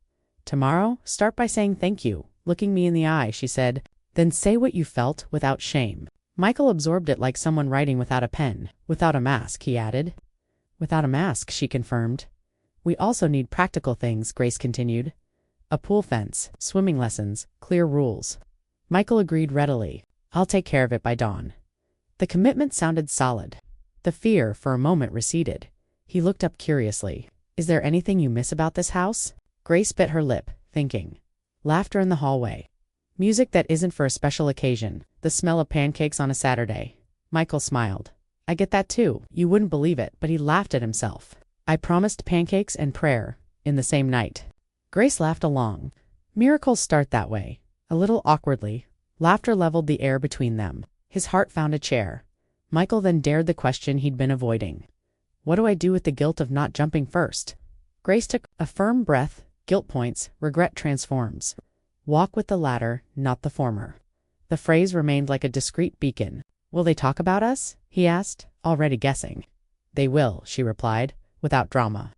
Tomorrow, start by saying thank you. Looking me in the eye, she said. Then say what you felt without shame. Michael absorbed it like someone writing without a pen. Without a mask, he added. Without a mask, she confirmed. We also need practical things, Grace continued. A pool fence, swimming lessons, clear rules. Michael agreed readily. I'll take care of it by dawn. The commitment sounded solid. The fear, for a moment, receded. He looked up curiously. Is there anything you miss about this house? Grace bit her lip, thinking. Laughter in the hallway. Music that isn't for a special occasion. The smell of pancakes on a Saturday. Michael smiled. I get that too. You wouldn't believe it, but he laughed at himself. I promised pancakes and prayer in the same night. Grace laughed along. Miracles start that way. A little awkwardly. Laughter leveled the air between them. His heart found a chair. Michael then dared the question he'd been avoiding. What do I do with the guilt of not jumping first? Grace took a firm breath. Guilt points, regret transforms. Walk with the latter, not the former. The phrase remained like a discreet beacon. Will they talk about us? He asked, already guessing. They will, she replied, without drama.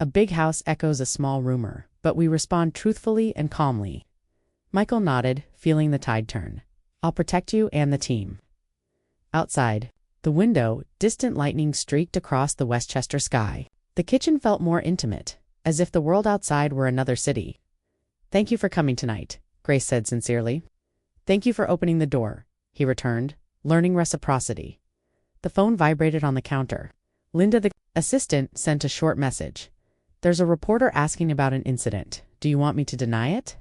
A big house echoes a small rumor, but we respond truthfully and calmly. Michael nodded, feeling the tide turn. I'll protect you and the team. Outside, the window, distant lightning streaked across the Westchester sky. The kitchen felt more intimate, as if the world outside were another city. Thank you for coming tonight, Grace said sincerely. Thank you for opening the door, he returned, learning reciprocity. The phone vibrated on the counter. Linda, the assistant, sent a short message. There's a reporter asking about an incident. Do you want me to deny it?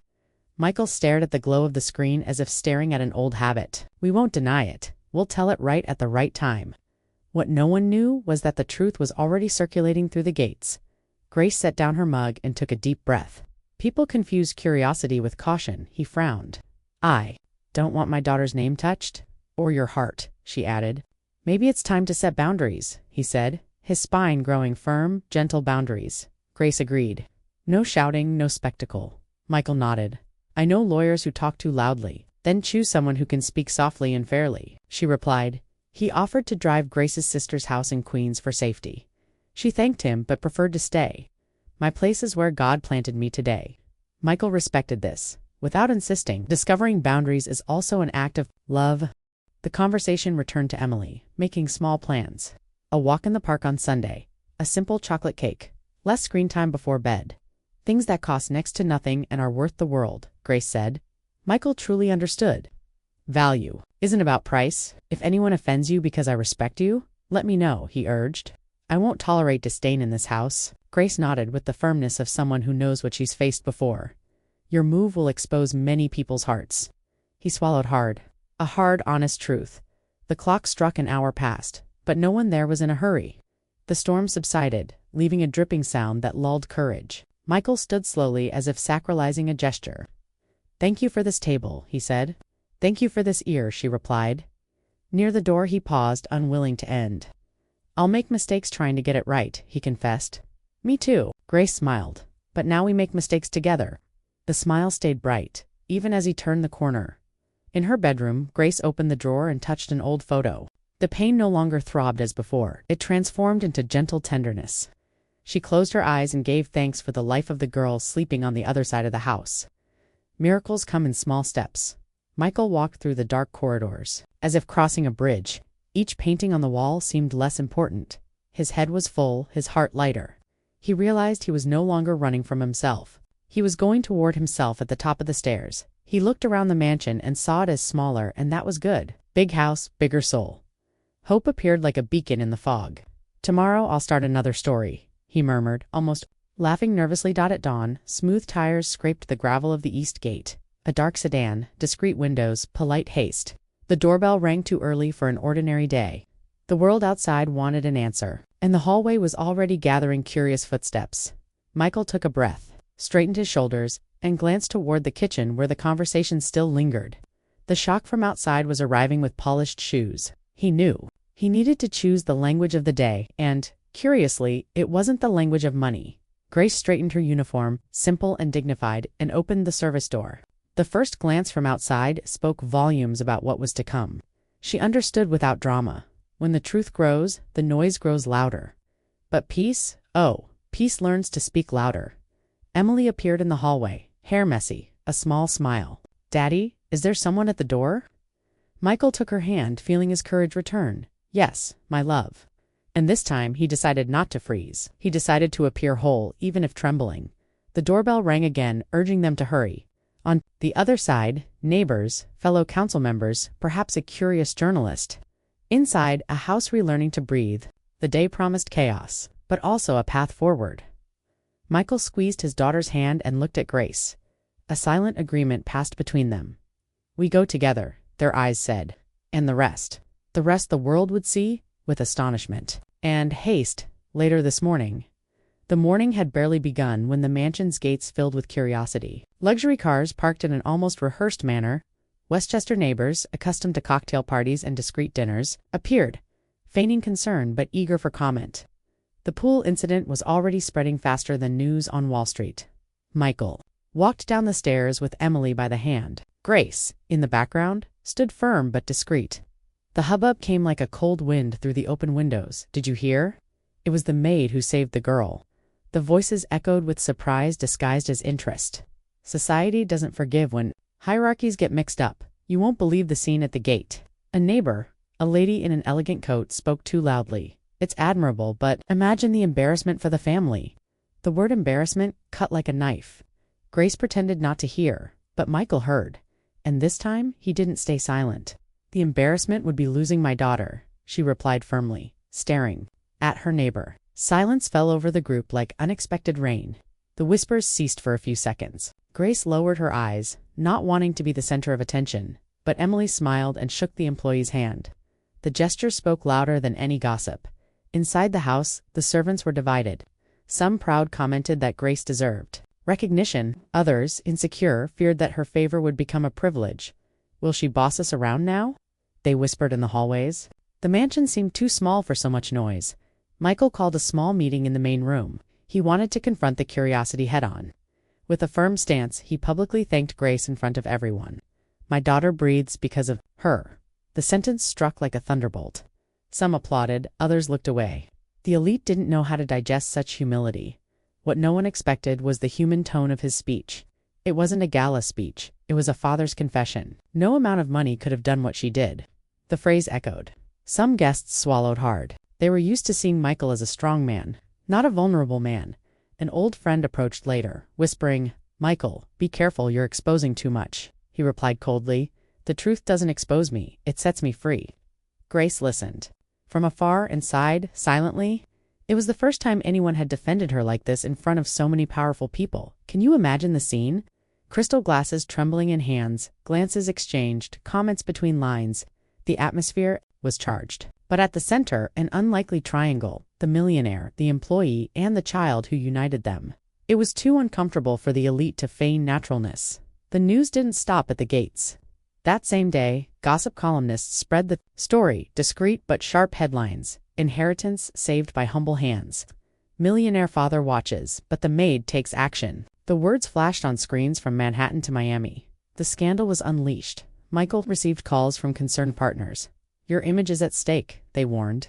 Michael stared at the glow of the screen as if staring at an old habit. We won't deny it. We'll tell it right at the right time. What no one knew was that the truth was already circulating through the gates. Grace set down her mug and took a deep breath. People confuse curiosity with caution, he frowned. I don't want my daughter's name touched. Or your heart, she added. Maybe it's time to set boundaries, he said, his spine growing firm, gentle boundaries. Grace agreed. No shouting, no spectacle. Michael nodded. I know lawyers who talk too loudly, then choose someone who can speak softly and fairly, she replied. He offered to drive Grace's sister's house in Queens for safety. She thanked him but preferred to stay. My place is where God planted me today. Michael respected this. without insisting. Discovering boundaries is also an act of love. The conversation returned to Emily, making small plans. A walk in the park on Sunday, a simple chocolate cake, less screen time before bed. Things that cost next to nothing and are worth the world, Grace said. Michael truly understood. Value isn't about price. If anyone offends you because I respect you, let me know, he urged. I won't tolerate disdain in this house. Grace nodded with the firmness of someone who knows what she's faced before. Your move will expose many people's hearts. He swallowed hard. A hard, honest truth. The clock struck an hour past, but no one there was in a hurry. The storm subsided, leaving a dripping sound that lulled courage. Michael stood slowly as if sacralizing a gesture. Thank you for this table, he said. Thank you for this ear, she replied. Near the door he paused, unwilling to end. I'll make mistakes trying to get it right, he confessed. Me too, Grace smiled. But now we make mistakes together. The smile stayed bright, even as he turned the corner. In her bedroom, Grace opened the drawer and touched an old photo. The pain no longer throbbed as before. It transformed into gentle tenderness. She closed her eyes and gave thanks for the life of the girl sleeping on the other side of the house. Miracles come in small steps. Michael walked through the dark corridors, as if crossing a bridge. Each painting on the wall seemed less important. His head was full, his heart lighter. He realized he was no longer running from himself. He was going toward himself at the top of the stairs. He looked around the mansion and saw it as smaller, and that was good. Big house, bigger soul. Hope appeared like a beacon in the fog. Tomorrow I'll start another story, he murmured, almost laughing nervously. At dawn, smooth tires scraped the gravel of the east gate. A dark sedan, discreet windows, polite haste. The doorbell rang too early for an ordinary day. The world outside wanted an answer, and the hallway was already gathering curious footsteps. Michael took a breath, straightened his shoulders, and glanced toward the kitchen where the conversation still lingered. The shock from outside was arriving with polished shoes. He knew. He needed to choose the language of the day, and, curiously, it wasn't the language of money. Grace straightened her uniform, simple and dignified, and opened the service door. The first glance from outside spoke volumes about what was to come. She understood without drama. When the truth grows, the noise grows louder. But peace? Oh, peace learns to speak louder. Emily appeared in the hallway, hair messy, a small smile. Daddy, is there someone at the door? Michael took her hand, feeling his courage return. Yes, my love. And this time he decided not to freeze. He decided to appear whole, even if trembling. The doorbell rang again, urging them to hurry. On the other side, neighbors, fellow council members, perhaps a curious journalist. Inside, a house relearning to breathe. The day promised chaos, but also a path forward. Michael squeezed his daughter's hand and looked at Grace. A silent agreement passed between them. We go together, their eyes said. And the rest? The rest the world would see, with astonishment. And haste, later this morning. The morning had barely begun when the mansion's gates filled with curiosity. Luxury cars parked in an almost rehearsed manner. Westchester neighbors, accustomed to cocktail parties and discreet dinners, appeared, feigning concern but eager for comment. The pool incident was already spreading faster than news on Wall Street. Michael walked down the stairs with Emily by the hand. Grace, in the background, stood firm but discreet. The hubbub came like a cold wind through the open windows. Did you hear? It was the maid who saved the girl. The voices echoed with surprise disguised as interest. Society doesn't forgive when hierarchies get mixed up. You won't believe the scene at the gate. A neighbor, a lady in an elegant coat, spoke too loudly. It's admirable, but imagine the embarrassment for the family. The word embarrassment cut like a knife. Grace pretended not to hear, but Michael heard. And this time, he didn't stay silent. The embarrassment would be losing my daughter, she replied firmly, staring at her neighbor. Silence fell over the group like unexpected rain. The whispers ceased for a few seconds. Grace lowered her eyes, not wanting to be the center of attention, but Emily smiled and shook the employee's hand. The gesture spoke louder than any gossip. Inside the house, the servants were divided. Some proud commented that Grace deserved recognition. Others, insecure, feared that her favor would become a privilege. Will she boss us around now? They whispered in the hallways. The mansion seemed too small for so much noise. Michael called a small meeting in the main room. He wanted to confront the curiosity head-on. With a firm stance, he publicly thanked Grace in front of everyone. My daughter breathes because of her. The sentence struck like a thunderbolt. Some applauded, others looked away. The elite didn't know how to digest such humility. What no one expected was the human tone of his speech. It wasn't a gala speech, it was a father's confession. No amount of money could have done what she did. The phrase echoed. Some guests swallowed hard. They were used to seeing Michael as a strong man, not a vulnerable man. An old friend approached later, whispering, "Michael, be careful, you're exposing too much." He replied coldly, "The truth doesn't expose me, it sets me free." Grace listened. From afar and sighed, silently. It was the first time anyone had defended her like this in front of so many powerful people. Can you imagine the scene? Crystal glasses trembling in hands, glances exchanged, comments between lines. The atmosphere was charged. But at the center, an unlikely triangle, the millionaire, the employee, and the child who united them. It was too uncomfortable for the elite to feign naturalness. The news didn't stop at the gates. That same day, gossip columnists spread the story, discreet but sharp headlines. Inheritance saved by humble hands. Millionaire father watches, but the maid takes action. The words flashed on screens from Manhattan to Miami. The scandal was unleashed. Michael received calls from concerned partners. "Your image is at stake," they warned.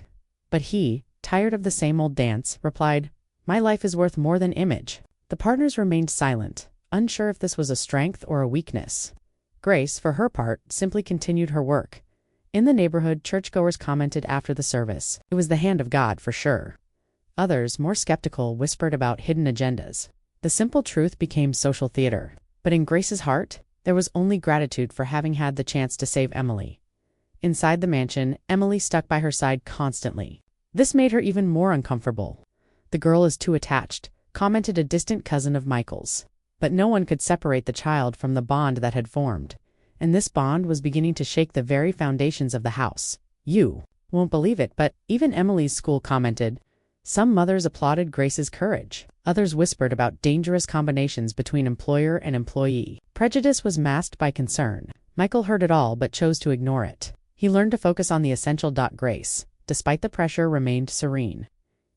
But he, tired of the same old dance, replied, "My life is worth more than image." The partners remained silent, unsure if this was a strength or a weakness. Grace, for her part, simply continued her work. In the neighborhood, churchgoers commented after the service. It was the hand of God, for sure. Others, more skeptical, whispered about hidden agendas. The simple truth became social theater. But in Grace's heart, there was only gratitude for having had the chance to save Emily. Inside the mansion, Emily stuck by her side constantly. This made her even more uncomfortable. "The girl is too attached," commented a distant cousin of Michael's. But no one could separate the child from the bond that had formed. And this bond was beginning to shake the very foundations of the house. "You won't believe it, but," even Emily's school commented. Some mothers applauded Grace's courage. Others whispered about dangerous combinations between employer and employee. Prejudice was masked by concern. Michael heard it all but chose to ignore it. He learned to focus on the essential. Grace, despite the pressure, remained serene.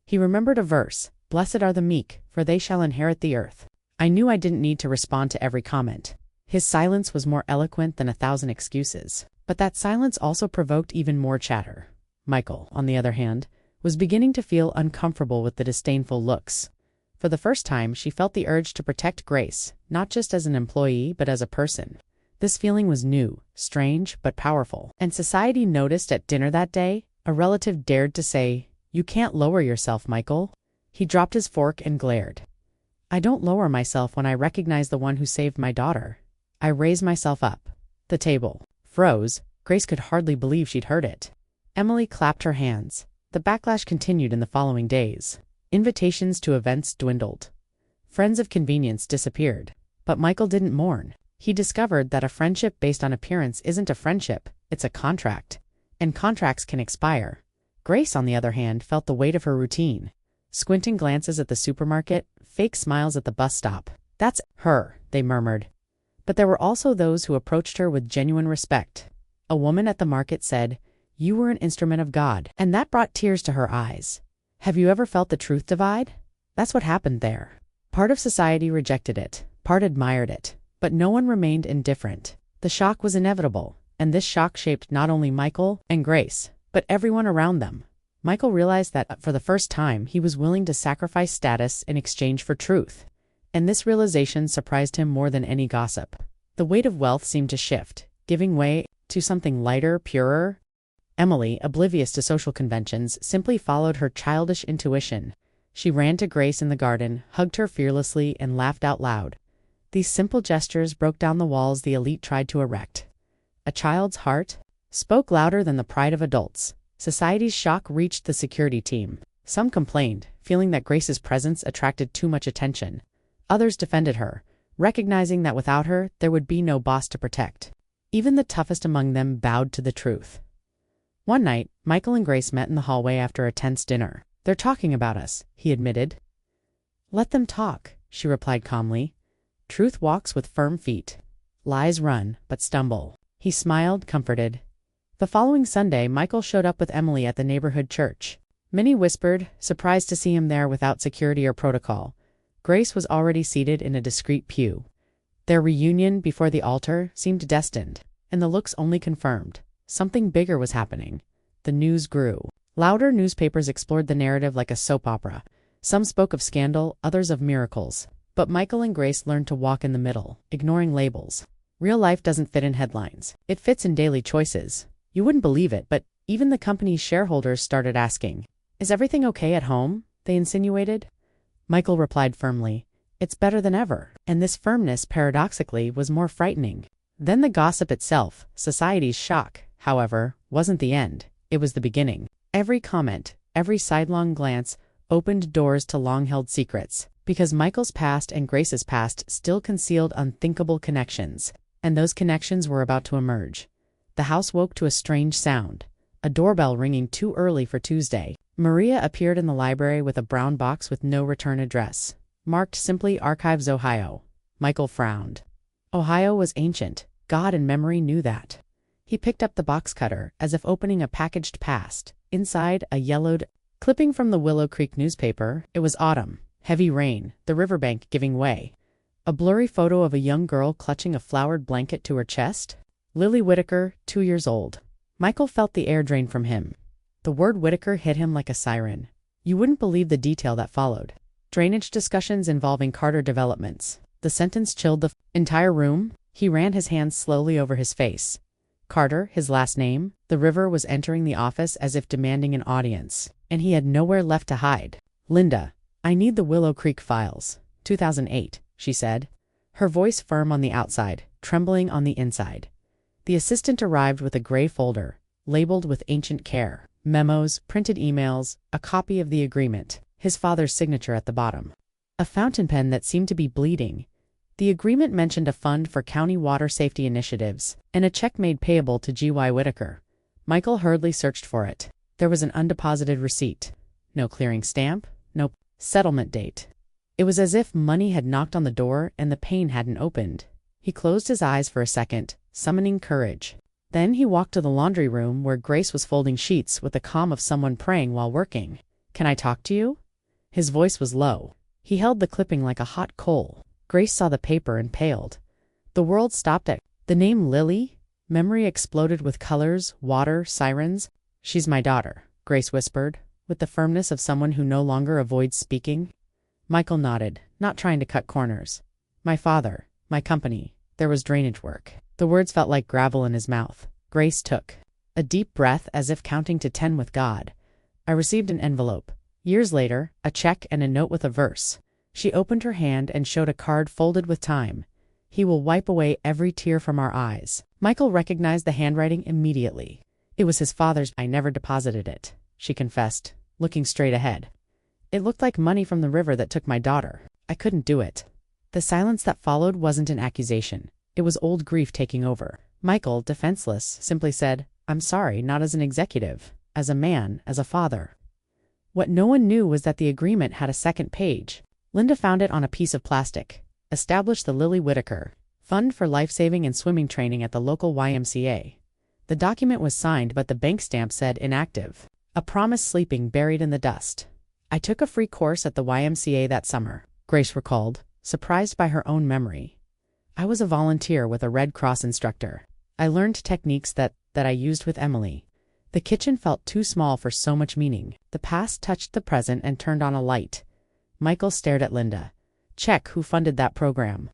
He remembered a verse, "Blessed are the meek, for they shall inherit the earth." "I knew I didn't need to respond to every comment." His silence was more eloquent than 1,000 excuses. But that silence also provoked even more chatter. Michael, on the other hand, was beginning to feel uncomfortable with the disdainful looks. For the first time, she felt the urge to protect Grace, not just as an employee, but as a person. This feeling was new, strange, but powerful. And society noticed at dinner that day. A relative dared to say, "You can't lower yourself, Michael." He dropped his fork and glared. "I don't lower myself when I recognize the one who saved my daughter. I raise myself up." The table froze. Grace could hardly believe she'd heard it. Emily clapped her hands. The backlash continued in the following days. Invitations to events dwindled. Friends of convenience disappeared. But Michael didn't mourn. He discovered that a friendship based on appearance isn't a friendship, it's a contract. And contracts can expire. Grace, on the other hand, felt the weight of her routine. Squinting glances at the supermarket, fake smiles at the bus stop. "That's her," they murmured. But there were also those who approached her with genuine respect. A woman at the market said, "You were an instrument of God," and that brought tears to her eyes. Have you ever felt the truth divide? That's what happened there. Part of society rejected it, part admired it, but no one remained indifferent. The shock was inevitable, and this shock shaped not only Michael and Grace, but everyone around them. Michael realized that, for the first time, he was willing to sacrifice status in exchange for truth. And this realization surprised him more than any gossip. The weight of wealth seemed to shift, giving way to something lighter, purer. Emily, oblivious to social conventions, simply followed her childish intuition. She ran to Grace in the garden, hugged her fearlessly, and laughed out loud. These simple gestures broke down the walls the elite tried to erect. A child's heart spoke louder than the pride of adults. Society's shock reached the security team. Some complained, feeling that Grace's presence attracted too much attention. Others defended her, recognizing that without her, there would be no boss to protect. Even the toughest among them bowed to the truth. One night, Michael and Grace met in the hallway after a tense dinner. "They're talking about us," he admitted. "Let them talk," she replied calmly. "Truth walks with firm feet. Lies run, but stumble." He smiled, comforted. The following Sunday, Michael showed up with Emily at the neighborhood church. Many whispered, surprised to see him there without security or protocol. Grace was already seated in a discreet pew. Their reunion before the altar seemed destined, and the looks only confirmed. Something bigger was happening. The news grew. Louder newspapers explored the narrative like a soap opera. Some spoke of scandal, others of miracles. But Michael and Grace learned to walk in the middle, ignoring labels. Real life doesn't fit in headlines. It fits in daily choices. You wouldn't believe it, but even the company's shareholders started asking, "Is everything okay at home?" they insinuated. Michael replied firmly, "It's better than ever." And this firmness, paradoxically, was more frightening than the gossip itself. Society's shock, however, wasn't the end. It was the beginning. Every comment, every sidelong glance opened doors to long-held secrets, because Michael's past and Grace's past still concealed unthinkable connections, and those connections were about to emerge. The house woke to a strange sound, a doorbell ringing too early for Tuesday. Maria appeared in the library with a brown box with no return address, marked simply Archives, Ohio. Michael frowned. Ohio was ancient. God in memory knew that. He picked up the box cutter, as if opening a packaged past. Inside, a yellowed clipping from the Willow Creek newspaper. It was autumn. Heavy rain, the riverbank giving way. A blurry photo of a young girl clutching a flowered blanket to her chest. Lily Whitaker, 2 years old. Michael felt the air drain from him. The word Whitaker hit him like a siren. You wouldn't believe the detail that followed. Drainage discussions involving Carter developments. The sentence chilled the entire room. He ran his hands slowly over his face. Carter, his last name. The river was entering the office as if demanding an audience, and he had nowhere left to hide. "Linda, I need the Willow Creek files. 2008, she said, her voice firm on the outside, trembling on the inside. The assistant arrived with a gray folder, labeled with ancient care. Memos, printed emails, a copy of the agreement, his father's signature at the bottom. A fountain pen that seemed to be bleeding. The agreement mentioned a fund for county water safety initiatives, and a check made payable to G.Y. Whitaker. Michael hurriedly searched for it. There was an undeposited receipt. No clearing stamp, no settlement date. It was as if money had knocked on the door and the pain hadn't opened. He closed his eyes for a second, summoning courage. Then he walked to the laundry room where Grace was folding sheets with the calm of someone praying while working. "Can I talk to you?" His voice was low. He held the clipping like a hot coal. Grace saw the paper and paled. The world stopped at the name Lily. Memory exploded with colors, water, sirens. "She's my daughter," Grace whispered, with the firmness of someone who no longer avoids speaking. Michael nodded, not trying to cut corners. "My father, my company, there was drainage work." The words felt like gravel in his mouth. Grace took a deep breath as if counting to 10 with God. "I received an envelope. Years later, a check and a note with a verse." She opened her hand and showed a card folded with time. "He will wipe away every tear from our eyes." Michael recognized the handwriting immediately. It was his father's. "I never deposited it," she confessed, looking straight ahead. "It looked like money from the river that took my daughter. I couldn't do it." The silence that followed wasn't an accusation. It was old grief taking over. Michael, defenseless, simply said, "I'm sorry, not as an executive, as a man, as a father." What no one knew was that the agreement had a second page. Linda found it on a piece of plastic. "Establish the Lily Whitaker Fund for Life-Saving and Swimming Training at the local YMCA." The document was signed, but the bank stamp said inactive. A promise sleeping buried in the dust. "I took a free course at the YMCA that summer," Grace recalled, surprised by her own memory. "I was a volunteer with a Red Cross instructor. I learned techniques that I used with Emily." The kitchen felt too small for so much meaning. The past touched the present and turned on a light. Michael stared at Linda. "Check who funded that program."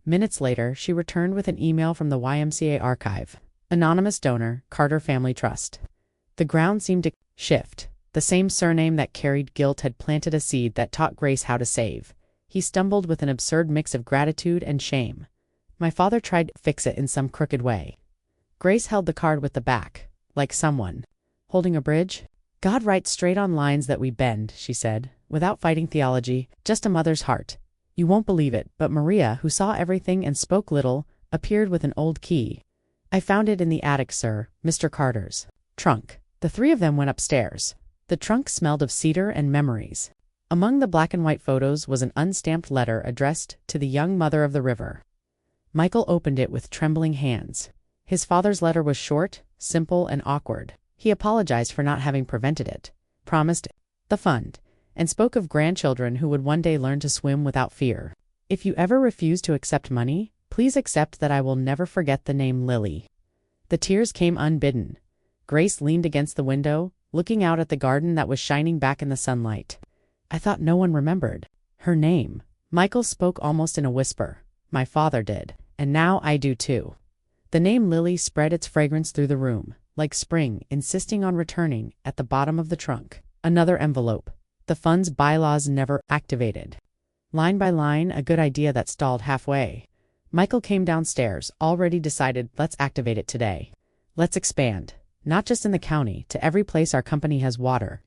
Minutes later, she returned with an email from the YMCA archive. "Anonymous donor, Carter Family Trust." The ground seemed to shift. The same surname that carried guilt had planted a seed that taught Grace how to save. He stumbled with an absurd mix of gratitude and shame. "My father tried to fix it in some crooked way." Grace held the card with the back, like someone holding a bridge. "God writes straight on lines that we bend," she said, without fighting theology, just a mother's heart. "You won't believe it, but Maria, who saw everything and spoke little, appeared with an old key. I found it in the attic, sir, Mr. Carter's trunk." The three of them went upstairs. The trunk smelled of cedar and memories. Among the black and white photos was an unstamped letter addressed to the young mother of the river. Michael opened it with trembling hands. His father's letter was short, simple, and awkward. He apologized for not having prevented it, promised the fund, and spoke of grandchildren who would one day learn to swim without fear. "If you ever refuse to accept money, please accept that I will never forget the name Lily." The tears came unbidden. Grace leaned against the window, looking out at the garden that was shining back in the sunlight. "I thought no one remembered her name," Michael spoke almost in a whisper. My father did, and now I do too. The name Lily spread its fragrance through the room, like spring insisting on returning. At the bottom of the trunk, another envelope. The fund's bylaws never activated. Line by line, a good idea that stalled halfway. Michael came downstairs, already decided, let's activate it today. Let's expand, not just in the county, to every place our company has water.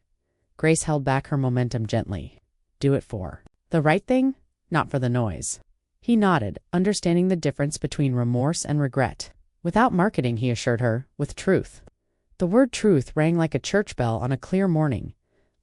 Grace held back her momentum gently. Do it for the right thing, not for the noise. He nodded, understanding the difference between remorse and regret. Without marketing, he assured her, with truth. The word truth rang like a church bell on a clear morning.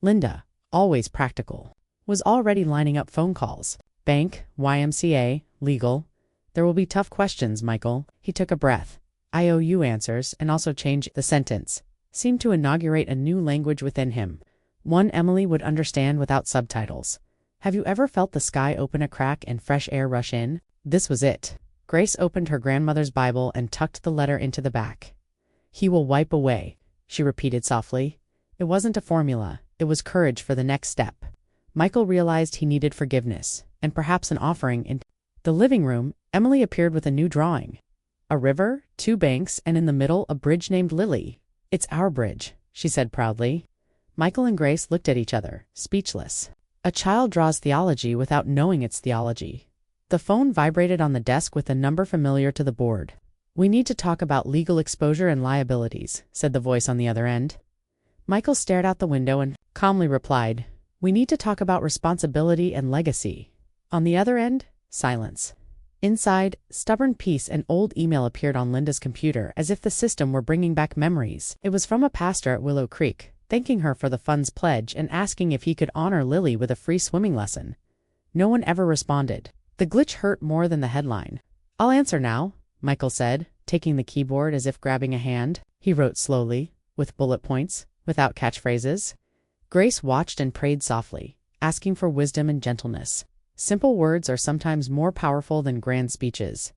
Linda, always practical, was already lining up phone calls. Bank, YMCA, legal. There will be tough questions, Michael. He took a breath. I owe you answers, and also change the sentence. Seemed to inaugurate a new language within him. One Emily would understand without subtitles. Have you ever felt the sky open a crack and fresh air rush in? This was it. Grace opened her grandmother's Bible and tucked the letter into the back. He will wipe away, she repeated softly. It wasn't a formula, it was courage for the next step. Michael realized he needed forgiveness, and perhaps an offering. In the living room, Emily appeared with a new drawing. A river, 2 banks, and in the middle a bridge named Lily. It's our bridge, she said proudly. Michael and Grace looked at each other, speechless. A child draws theology without knowing it's theology. The phone vibrated on the desk with a number familiar to the board. We need to talk about legal exposure and liabilities, said the voice on the other end. Michael stared out the window and calmly replied, we need to talk about responsibility and legacy. On the other end, silence. Inside, stubborn peace. An old email appeared on Linda's computer as if the system were bringing back memories. It was from a pastor at Willow Creek, thanking her for the fund's pledge and asking if he could honor Lily with a free swimming lesson. No one ever responded. The glitch hurt more than the headline. I'll answer now, Michael said, taking the keyboard as if grabbing a hand. He wrote slowly, with bullet points, without catchphrases. Grace watched and prayed softly, asking for wisdom and gentleness. Simple words are sometimes more powerful than grand speeches.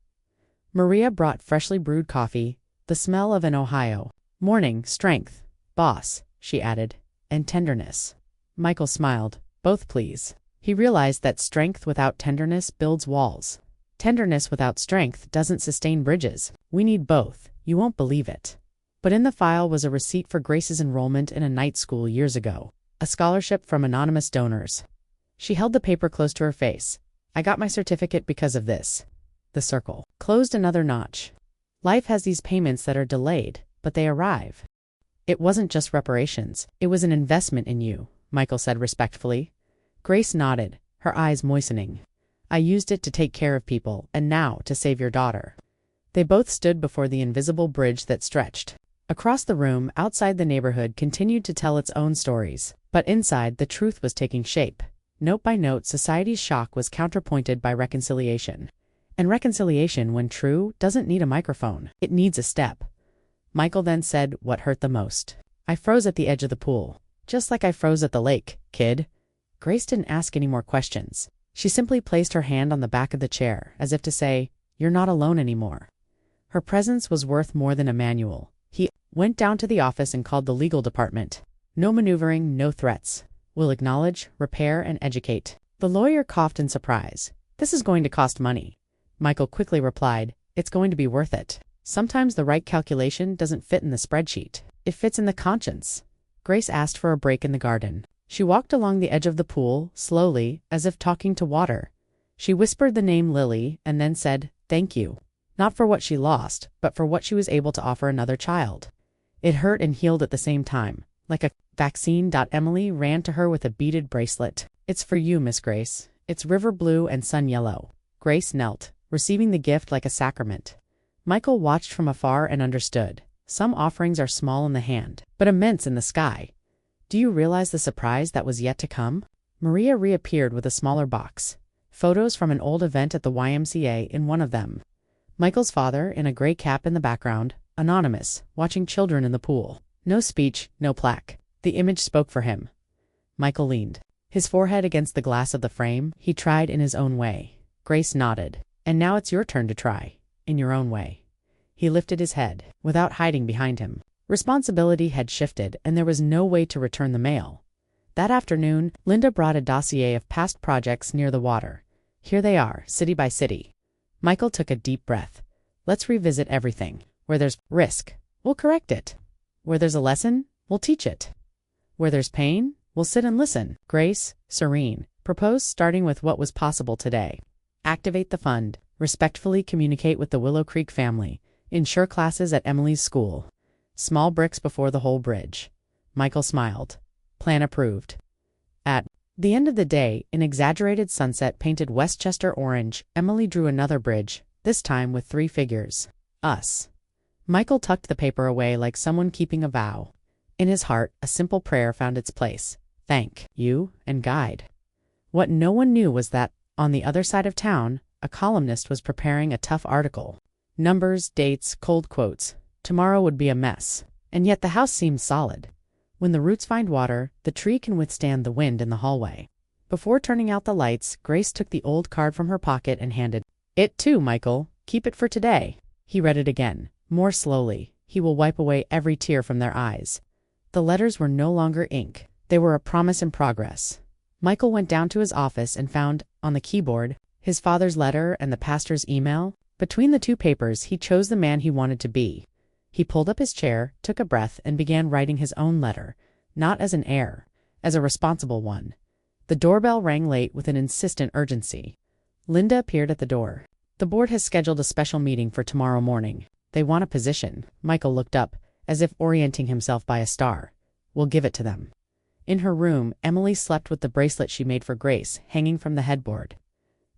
Maria brought freshly brewed coffee, the smell of an Ohio morning. Strength, boss, she added, and tenderness. Michael smiled. Both, please. He realized that strength without tenderness builds walls. Tenderness without strength doesn't sustain bridges. We need both. You won't believe it. But in the file was a receipt for Grace's enrollment in a night school years ago. A scholarship from anonymous donors. She held the paper close to her face. I got my certificate because of this. The circle closed another notch. Life has these payments that are delayed, but they arrive. It wasn't just reparations. It was an investment in you, Michael said respectfully. Grace nodded, her eyes moistening. I used it to take care of people, and now to save your daughter. They both stood before the invisible bridge that stretched. Across the room, outside the neighborhood continued to tell its own stories, but inside the truth was taking shape. Note by note, society's shock was counterpointed by reconciliation. And reconciliation, when true, doesn't need a microphone. It needs a step. Michael then said what hurt the most. I froze at the edge of the pool. Just like I froze at the lake, kid. Grace didn't ask any more questions. She simply placed her hand on the back of the chair, as if to say, you're not alone anymore. Her presence was worth more than a manual. He went down to the office and called the legal department. No maneuvering, no threats. We'll acknowledge, repair, and educate. The lawyer coughed in surprise. This is going to cost money. Michael quickly replied, it's going to be worth it. Sometimes the right calculation doesn't fit in the spreadsheet. It fits in the conscience. Grace asked for a break in the garden. She walked along the edge of the pool, slowly, as if talking to water. She whispered the name Lily, and then said, thank you. Not for what she lost, but for what she was able to offer another child. It hurt and healed at the same time, like a vaccine. Emily ran to her with a beaded bracelet. It's for you, Miss Grace. It's river blue and sun yellow. Grace knelt, receiving the gift like a sacrament. Michael watched from afar and understood. Some offerings are small in the hand, but immense in the sky. Do you realize the surprise that was yet to come? Maria reappeared with a smaller box. Photos from an old event at the YMCA in one of them. Michael's father, in a gray cap in the background, anonymous, watching children in the pool. No speech, no plaque. The image spoke for him. Michael leaned, his forehead against the glass of the frame. He tried in his own way. Grace nodded. And now it's your turn to try, in your own way. He lifted his head, without hiding behind him. Responsibility had shifted, and there was no way to return the mail. That afternoon, Linda brought a dossier of past projects near the water. Here they are, city by city. Michael took a deep breath. Let's revisit everything. Where there's risk, we'll correct it. Where there's a lesson, we'll teach it. Where there's pain, we'll sit and listen. Grace, serene, proposed starting with what was possible today. Activate the fund. Respectfully communicate with the Willow Creek family. Ensure classes at Emily's school. Small bricks before the whole bridge. Michael smiled. Plan approved. At the end of the day, an exaggerated sunset painted Westchester orange. Emily drew another bridge, this time with 3 figures. Us. Michael tucked the paper away like someone keeping a vow. In his heart, a simple prayer found its place. Thank you and guide. What no one knew was that, on the other side of town, a columnist was preparing a tough article. Numbers, dates, cold quotes. Tomorrow would be a mess. And yet the house seemed solid. When the roots find water, the tree can withstand the wind in the hallway. Before turning out the lights, Grace took the old card from her pocket and handed it to Michael. Keep it for today. He read it again, more slowly. He will wipe away every tear from their eyes. The letters were no longer ink. They were a promise in progress. Michael went down to his office and found, on the keyboard, his father's letter and the pastor's email. Between the 2 papers, he chose the man he wanted to be. He pulled up his chair, took a breath, and began writing his own letter, not as an heir, as a responsible one. The doorbell rang late with an insistent urgency. Linda appeared at the door. The board has scheduled a special meeting for tomorrow morning. They want a position. Michael looked up, as if orienting himself by a star. We'll give it to them. In her room, Emily slept with the bracelet she made for Grace, hanging from the headboard.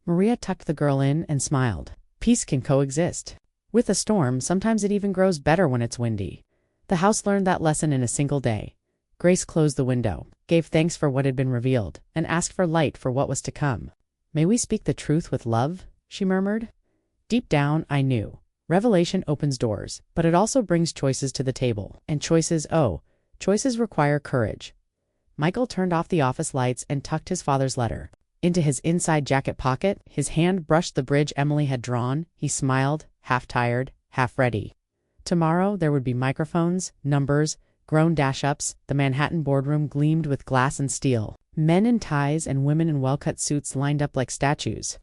Maria tucked the girl in and smiled. Peace can coexist. With a storm, sometimes it even grows better when it's windy. The house learned that lesson in a single day. Grace closed the window, gave thanks for what had been revealed, and asked for light for what was to come. May we speak the truth with love? She murmured. Deep down, I knew. Revelation opens doors, but it also brings choices to the table. And choices require courage. Michael turned off the office lights and tucked his father's letter into his inside jacket pocket. His hand brushed the bridge Emily had drawn. He smiled, half tired, half ready. Tomorrow there would be microphones, numbers, groan dash-ups. The Manhattan boardroom gleamed with glass and steel. Men in ties and women in well-cut suits lined up like statues.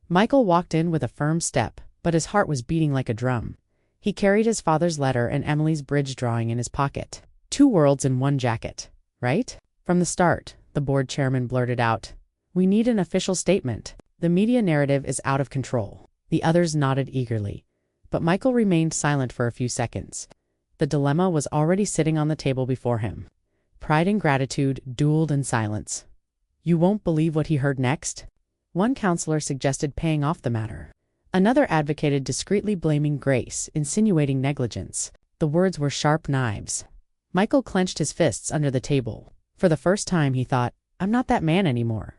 Michael walked in with a firm step, but his heart was beating like a drum. He carried his father's letter and Emily's bridge drawing in his pocket. 2 worlds in one jacket, right? From the start, the board chairman blurted out, "We need an official statement. The media narrative is out of control." The others nodded eagerly, but Michael remained silent for a few seconds. The dilemma was already sitting on the table before him. Pride and gratitude dueled in silence. You won't believe what he heard next? One counselor suggested paying off the matter. Another advocated discreetly blaming Grace, insinuating negligence. The words were sharp knives. Michael clenched his fists under the table. For the first time, he thought, I'm not that man anymore.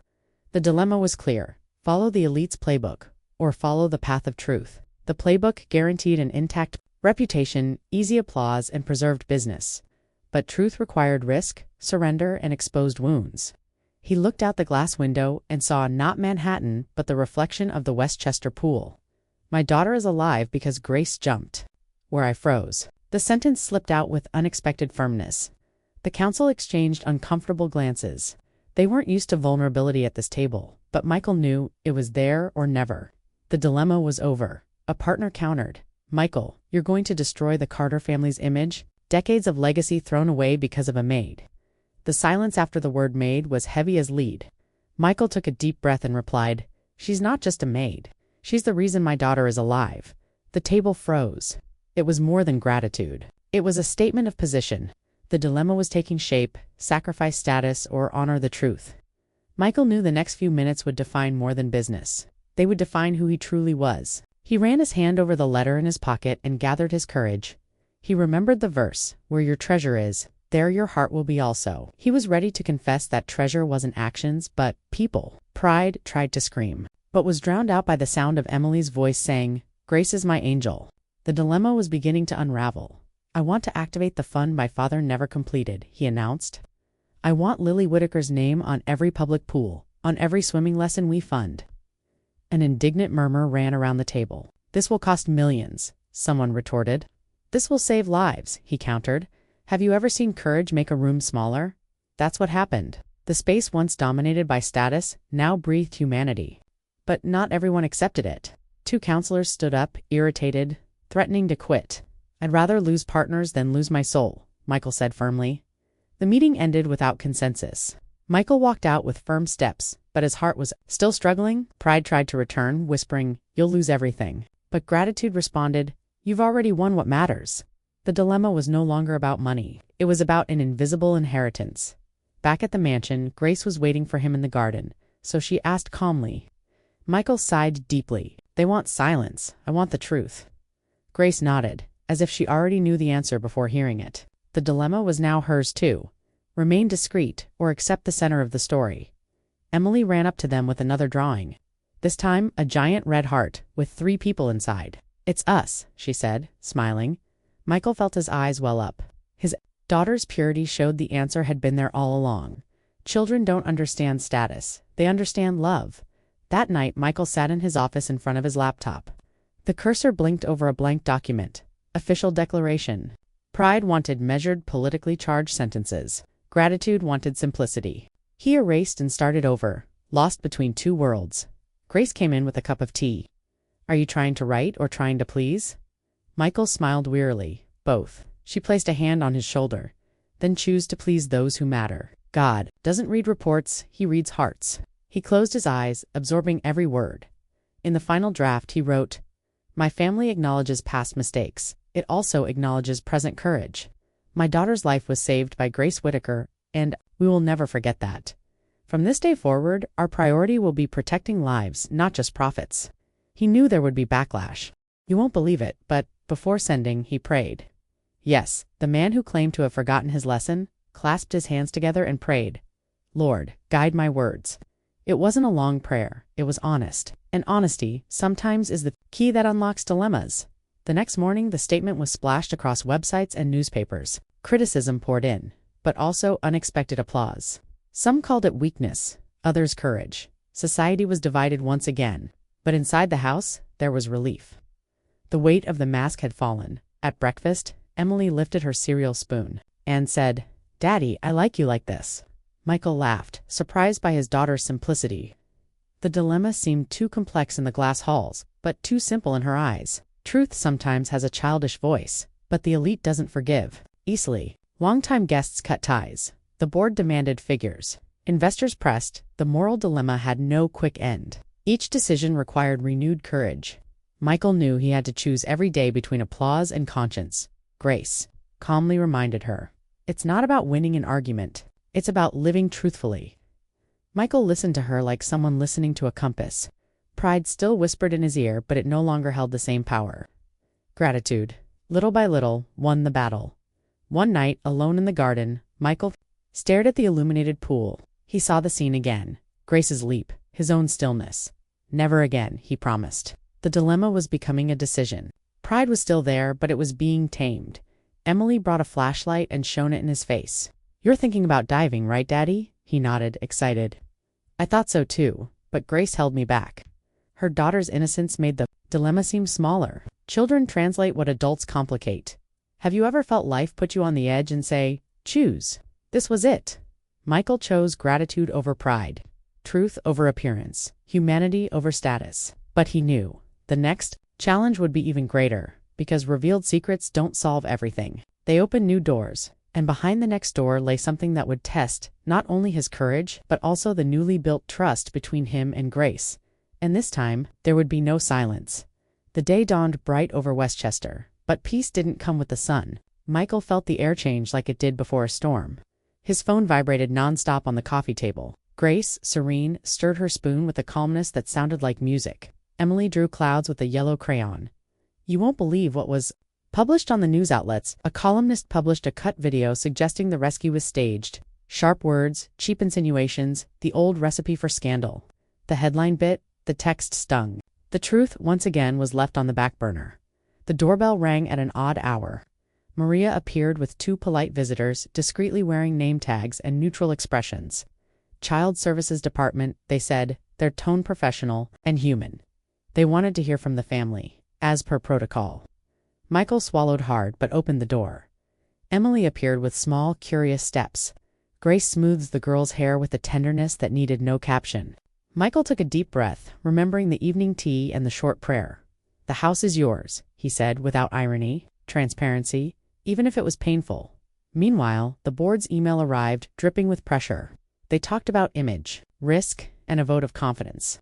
The dilemma was clear. Follow the elite's playbook, or follow the path of truth. The playbook guaranteed an intact reputation, easy applause, and preserved business. But truth required risk, surrender, and exposed wounds. He looked out the glass window and saw not Manhattan, but the reflection of the Westchester pool. My daughter is alive because Grace jumped. Where I froze. The sentence slipped out with unexpected firmness. The council exchanged uncomfortable glances. They weren't used to vulnerability at this table, but Michael knew it was there or never. The dilemma was over. A partner countered. Michael, you're going to destroy the Carter family's image? Decades of legacy thrown away because of a maid. The silence after the word maid was heavy as lead. Michael took a deep breath and replied, She's not just a maid. She's the reason my daughter is alive. The table froze. It was more than gratitude. It was a statement of position. The dilemma was taking shape, sacrifice status, or honor the truth. Michael knew the next few minutes would define more than business. They would define who he truly was. He ran his hand over the letter in his pocket and gathered his courage. He remembered the verse, where your treasure is, there your heart will be also. He was ready to confess that treasure wasn't actions, but people. Pride tried to scream, but was drowned out by the sound of Emily's voice saying, Grace is my angel. The dilemma was beginning to unravel. I want to activate the fund my father never completed, he announced. I want Lily Whitaker's name on every public pool, on every swimming lesson we fund. An indignant murmur ran around the table. This will cost millions, someone retorted. This will save lives, he countered. Have you ever seen courage make a room smaller? That's what happened. The space once dominated by status now breathed humanity. But not everyone accepted it. Two counselors stood up, irritated, threatening to quit. "I'd rather lose partners than lose my soul," Michael said firmly. The meeting ended without consensus. Michael walked out with firm steps, but his heart was still struggling. Pride tried to return, whispering, "You'll lose everything." But gratitude responded, "You've already won what matters." The dilemma was no longer about money. It was about an invisible inheritance. Back at the mansion, Grace was waiting for him in the garden, so she asked calmly. Michael sighed deeply. "They want silence. I want the truth." Grace nodded, as if she already knew the answer before hearing it. The dilemma was now hers too. Remain discreet, or accept the center of the story. Emily ran up to them with another drawing. This time, a giant red heart, with 3 people inside. "It's us," she said, smiling. Michael felt his eyes well up. His daughter's purity showed the answer had been there all along. Children don't understand status. They understand love. That night, Michael sat in his office in front of his laptop. The cursor blinked over a blank document. Official declaration. Pride wanted measured, politically charged sentences. Gratitude wanted simplicity. He erased and started over, lost between 2 worlds. Grace came in with a cup of tea. "Are you trying to write or trying to please?" Michael smiled wearily. "Both." She placed a hand on his shoulder. "Then choose to please those who matter. God doesn't read reports, he reads hearts." He closed his eyes, absorbing every word. In the final draft, he wrote, "My family acknowledges past mistakes. It also acknowledges present courage. My daughter's life was saved by Grace Whitaker, and we will never forget that. From this day forward, our priority will be protecting lives, not just profits." He knew there would be backlash. You won't believe it, but before sending, he prayed. Yes, the man who claimed to have forgotten his lesson clasped his hands together and prayed, "Lord, guide my words." It wasn't a long prayer, it was honest. And honesty, sometimes, is the key that unlocks dilemmas. The next morning, the statement was splashed across websites and newspapers. Criticism poured in, but also unexpected applause. Some called it weakness, others courage. Society was divided once again, but inside the house, there was relief. The weight of the mask had fallen. At breakfast, Emily lifted her cereal spoon and said, "Daddy, I like you like this." Michael laughed, surprised by his daughter's simplicity. The dilemma seemed too complex in the glass halls, but too simple in her eyes. Truth sometimes has a childish voice, but the elite doesn't forgive easily. Longtime guests cut ties. The board demanded figures. Investors pressed. The moral dilemma had no quick end. Each decision required renewed courage. Michael knew he had to choose every day between applause and conscience. Grace calmly reminded her, "It's not about winning an argument. It's about living truthfully." Michael listened to her like someone listening to a compass. Pride still whispered in his ear, but it no longer held the same power. Gratitude, little by little, won the battle. One night, alone in the garden, Michael stared at the illuminated pool. He saw the scene again. Grace's leap, his own stillness. Never again, he promised. The dilemma was becoming a decision. Pride was still there, but it was being tamed. Emily brought a flashlight and shone it in his face. "You're thinking about diving, right, Daddy?" He nodded, excited. "I thought so too, but Grace held me back." Her daughter's innocence made the dilemma seem smaller. Children translate what adults complicate. Have you ever felt life put you on the edge and say, "Choose"? This was it. Michael chose gratitude over pride, truth over appearance, humanity over status. But he knew the next challenge would be even greater, because revealed secrets don't solve everything. They open new doors, and behind the next door lay something that would test not only his courage, but also the newly built trust between him and Grace. And this time, there would be no silence. The day dawned bright over Westchester, but peace didn't come with the sun. Michael felt the air change like it did before a storm. His phone vibrated nonstop on the coffee table. Grace, serene, stirred her spoon with a calmness that sounded like music. Emily drew clouds with a yellow crayon. You won't believe what was published on the news outlets. A columnist published a cut video suggesting the rescue was staged. Sharp words, cheap insinuations, the old recipe for scandal. The headline bit, the text stung. The truth, once again, was left on the back burner. The doorbell rang at an odd hour. Maria appeared with 2 polite visitors, discreetly wearing name tags and neutral expressions. Child Services Department, they said, their tone professional and human. They wanted to hear from the family, as per protocol. Michael swallowed hard but opened the door. Emily appeared with small, curious steps. Grace smoothed the girl's hair with a tenderness that needed no caption. Michael took a deep breath, remembering the evening tea and the short prayer. "The house is yours," he said without irony, transparency, even if it was painful. Meanwhile, the board's email arrived, dripping with pressure. They talked about image, risk, and a vote of confidence.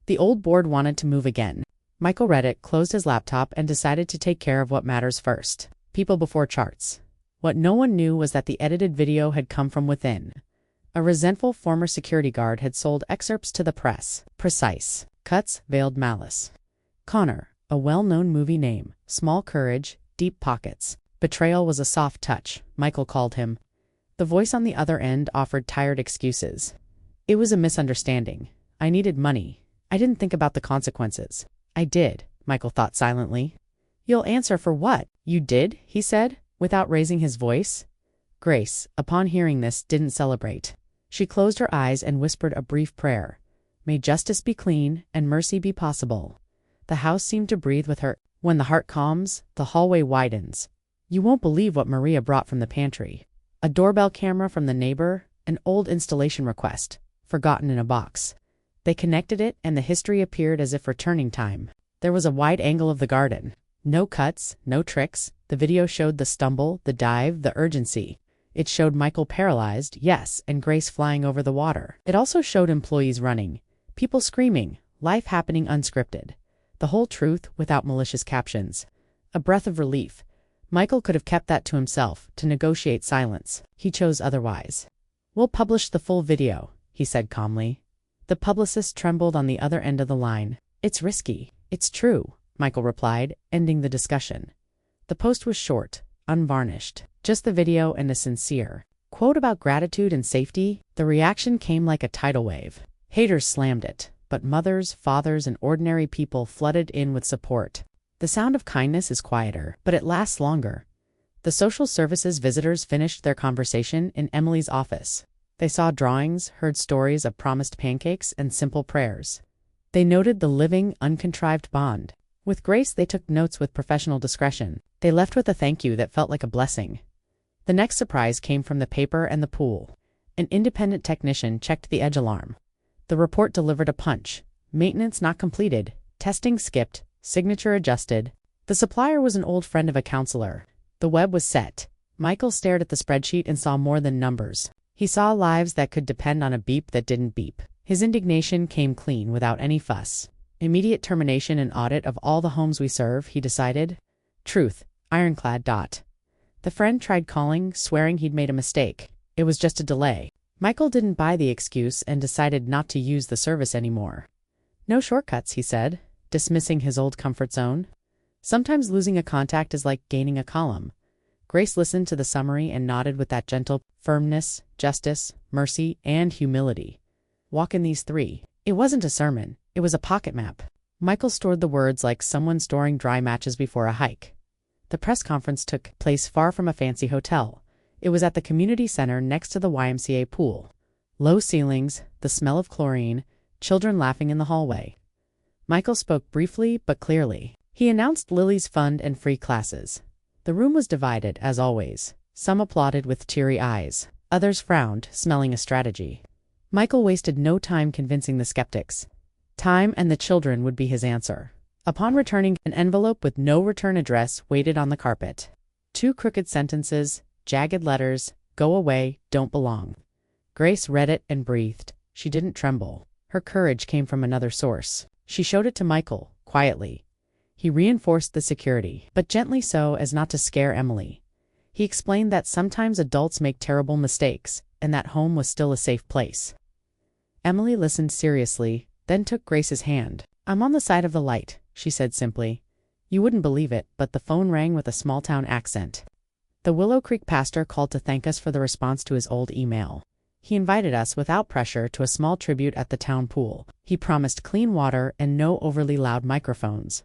The old board wanted to move again. Michael read it, closed his laptop, and decided to take care of what matters first. People before charts. What no one knew was that the edited video had come from within. A resentful former security guard had sold excerpts to the press. Precise. Cuts veiled malice. Connor, a well-known movie name, small courage, deep pockets. Betrayal was a soft touch, Michael called him. The voice on the other end offered tired excuses. "It was a misunderstanding. I needed money. I didn't think about the consequences." "I did," Michael thought silently. "You'll answer for what?" "You did," he said, without raising his voice. Grace, upon hearing this, didn't celebrate. She closed her eyes and whispered a brief prayer. "May justice be clean and mercy be possible." The house seemed to breathe with her. When the heart calms, the hallway widens. You won't believe what Maria brought from the pantry. A doorbell camera from the neighbor, an old installation request, forgotten in a box. They connected it, and the history appeared as if returning time. There was a wide angle of the garden. No cuts, no tricks. The video showed the stumble, the dive, the urgency. It showed Michael paralyzed, yes, and Grace flying over the water. It also showed employees running, people screaming, life happening unscripted. The whole truth without malicious captions. A breath of relief. Michael could have kept that to himself, to negotiate silence. He chose otherwise. "We'll publish the full video," he said calmly. The publicist trembled on the other end of the line. "It's risky." "It's true," Michael replied, ending the discussion. The post was short, unvarnished, just the video and a sincere quote about gratitude and safety. The reaction came like a tidal wave. Haters slammed it, but mothers, fathers, and ordinary people flooded in with support. The sound of kindness is quieter, but it lasts longer. The social services visitors finished their conversation in Emily's office. They saw drawings, heard stories of promised pancakes and simple prayers. They noted the living, uncontrived bond. With Grace, they took notes with professional discretion. They left with a thank you that felt like a blessing. The next surprise came from the paper and the pool. An independent technician checked the edge alarm. The report delivered a punch. Maintenance not completed, testing skipped, signature adjusted. The supplier was an old friend of a counselor. The web was set. Michael stared at the spreadsheet and saw more than numbers. He saw lives that could depend on a beep that didn't beep. His indignation came clean without any fuss. Immediate termination and audit of all the homes we serve, he decided. Truth, ironclad. The friend tried calling, swearing he'd made a mistake. It was just a delay. Michael didn't buy the excuse and decided not to use the service anymore. "No shortcuts," he said, dismissing his old comfort zone. "Sometimes losing a contact is like gaining a column." Grace listened to the summary and nodded with that gentle firmness, justice, mercy, and humility. Walk in these three. It wasn't a sermon. It was a pocket map. Michael stored the words like someone storing dry matches before a hike. The press conference took place far from a fancy hotel. It was at the community center next to the YMCA pool. Low ceilings, the smell of chlorine, children laughing in the hallway. Michael spoke briefly but clearly. He announced Lily's fund and free classes. The room was divided, as always. Some applauded with teary eyes. Others frowned, smelling a strategy. Michael wasted no time convincing the skeptics. Time and the children would be his answer. Upon returning, an envelope with no return address waited on the carpet. 2 crooked sentences, jagged letters, "Go away, don't belong." Grace read it and breathed. She didn't tremble. Her courage came from another source. She showed it to Michael, quietly. He reinforced the security, but gently so as not to scare Emily. He explained that sometimes adults make terrible mistakes, and that home was still a safe place. Emily listened seriously, then took Grace's hand. "I'm on the side of the light," she said simply. You wouldn't believe it, but the phone rang with a small-town accent. The Willow Creek pastor called to thank us for the response to his old email. He invited us without pressure to a small tribute at the town pool. He promised clean water and no overly loud microphones.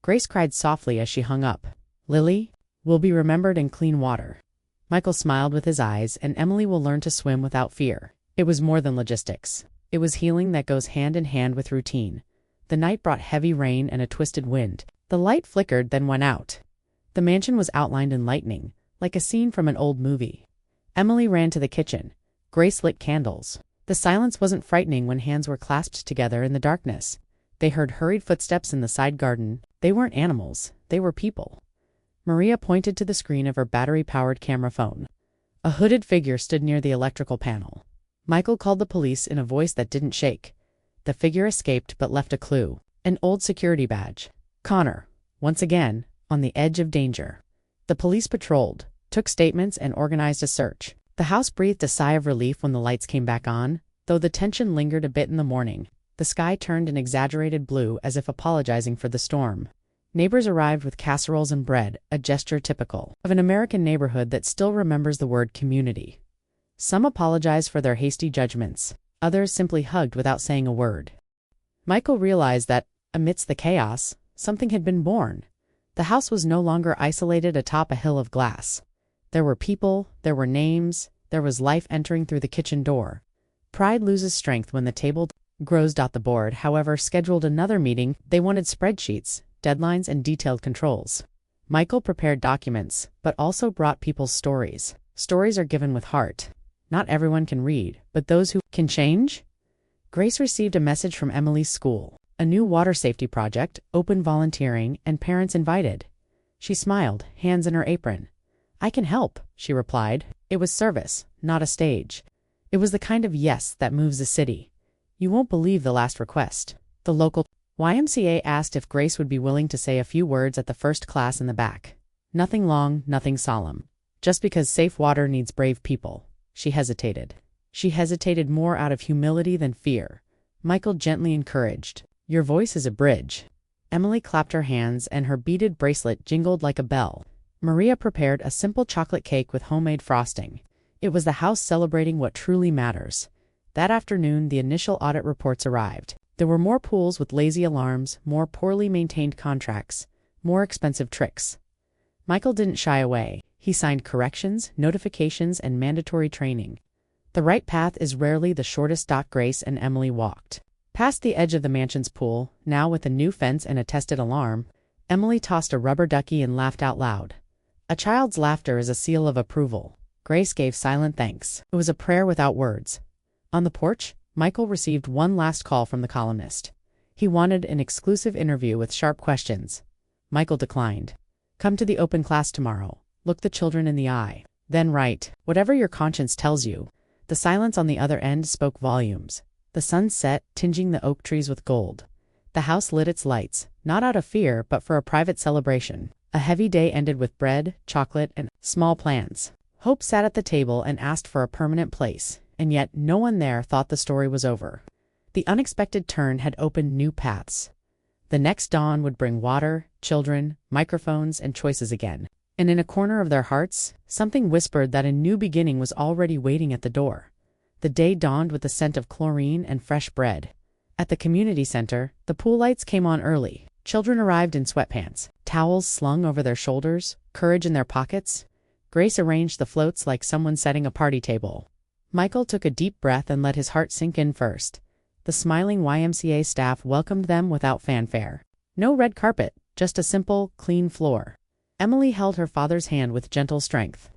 Grace cried softly as she hung up. "Lily, will be remembered in clean water." Michael smiled with his eyes, and Emily will learn to swim without fear. It was more than logistics. It was healing that goes hand in hand with routine. The night brought heavy rain and a twisted wind. The light flickered, then went out. The mansion was outlined in lightning, like a scene from an old movie. Emily ran to the kitchen. Grace lit candles. The The silence wasn't frightening when hands were clasped together in the darkness. They heard hurried footsteps in the side garden. They weren't animals, they were people. Maria pointed to the screen of her battery-powered camera phone. A hooded figure stood near the electrical panel. Michael called the police in a voice that didn't shake. The figure escaped but left a clue. An old security badge. Connor, once again, on the edge of danger. The police patrolled, took statements, and organized a search. The house breathed a sigh of relief when the lights came back on, though the tension lingered a bit in the morning. The sky turned an exaggerated blue as if apologizing for the storm. Neighbors arrived with casseroles and bread, a gesture typical of an American neighborhood that still remembers the word community. Some apologized for their hasty judgments. Others simply hugged without saying a word. Michael realized that, amidst the chaos, something had been born. The house was no longer isolated atop a hill of glass. There were people, there were names, there was life entering through the kitchen door. Pride loses strength when the table grows. The board, however, scheduled another meeting. They wanted spreadsheets, deadlines, and detailed controls. Michael prepared documents, but also brought people's stories. Stories are given with heart. Not everyone can read, but those who can change? Grace received a message from Emily's school. A new water safety project, open volunteering, and parents invited. She smiled, hands in her apron. "I can help," she replied. It was service, not a stage. It was the kind of yes that moves a city. You won't believe the last request. The local YMCA asked if Grace would be willing to say a few words at the first class in the back. Nothing long, nothing solemn. Just because safe water needs brave people. She hesitated. She hesitated more out of humility than fear. Michael gently encouraged. "Your voice is a bridge." Emily clapped her hands and her beaded bracelet jingled like a bell. Maria prepared a simple chocolate cake with homemade frosting. It was the house celebrating what truly matters. That afternoon, the initial audit reports arrived. There were more pools with lazy alarms, more poorly maintained contracts, more expensive tricks. Michael didn't shy away. He signed corrections, notifications, and mandatory training. The right path is rarely the shortest. Grace and Emily walked past the edge of the mansion's pool. Now with a new fence and a tested alarm, Emily tossed a rubber ducky and laughed out loud. A child's laughter is a seal of approval. Grace gave silent thanks. It was a prayer without words. On the porch, Michael received one last call from the columnist. He wanted an exclusive interview with sharp questions. Michael declined. "Come to the open class tomorrow. Look the children in the eye. Then write whatever your conscience tells you." The silence on the other end spoke volumes. The sun set, tinging the oak trees with gold. The house lit its lights, not out of fear, but for a private celebration. A heavy day ended with bread, chocolate, and small plans. Hope sat at the table and asked for a permanent place, and yet no one there thought the story was over. The unexpected turn had opened new paths. The next dawn would bring water, children, microphones, and choices again. And in a corner of their hearts, something whispered that a new beginning was already waiting at the door. The day dawned with the scent of chlorine and fresh bread. At the community center, the pool lights came on early. Children arrived in sweatpants, towels slung over their shoulders, courage in their pockets. Grace arranged the floats like someone setting a party table. Michael took a deep breath and let his heart sink in first. The smiling YMCA staff welcomed them without fanfare. No red carpet, just a simple, clean floor. Emily held her father's hand with gentle strength.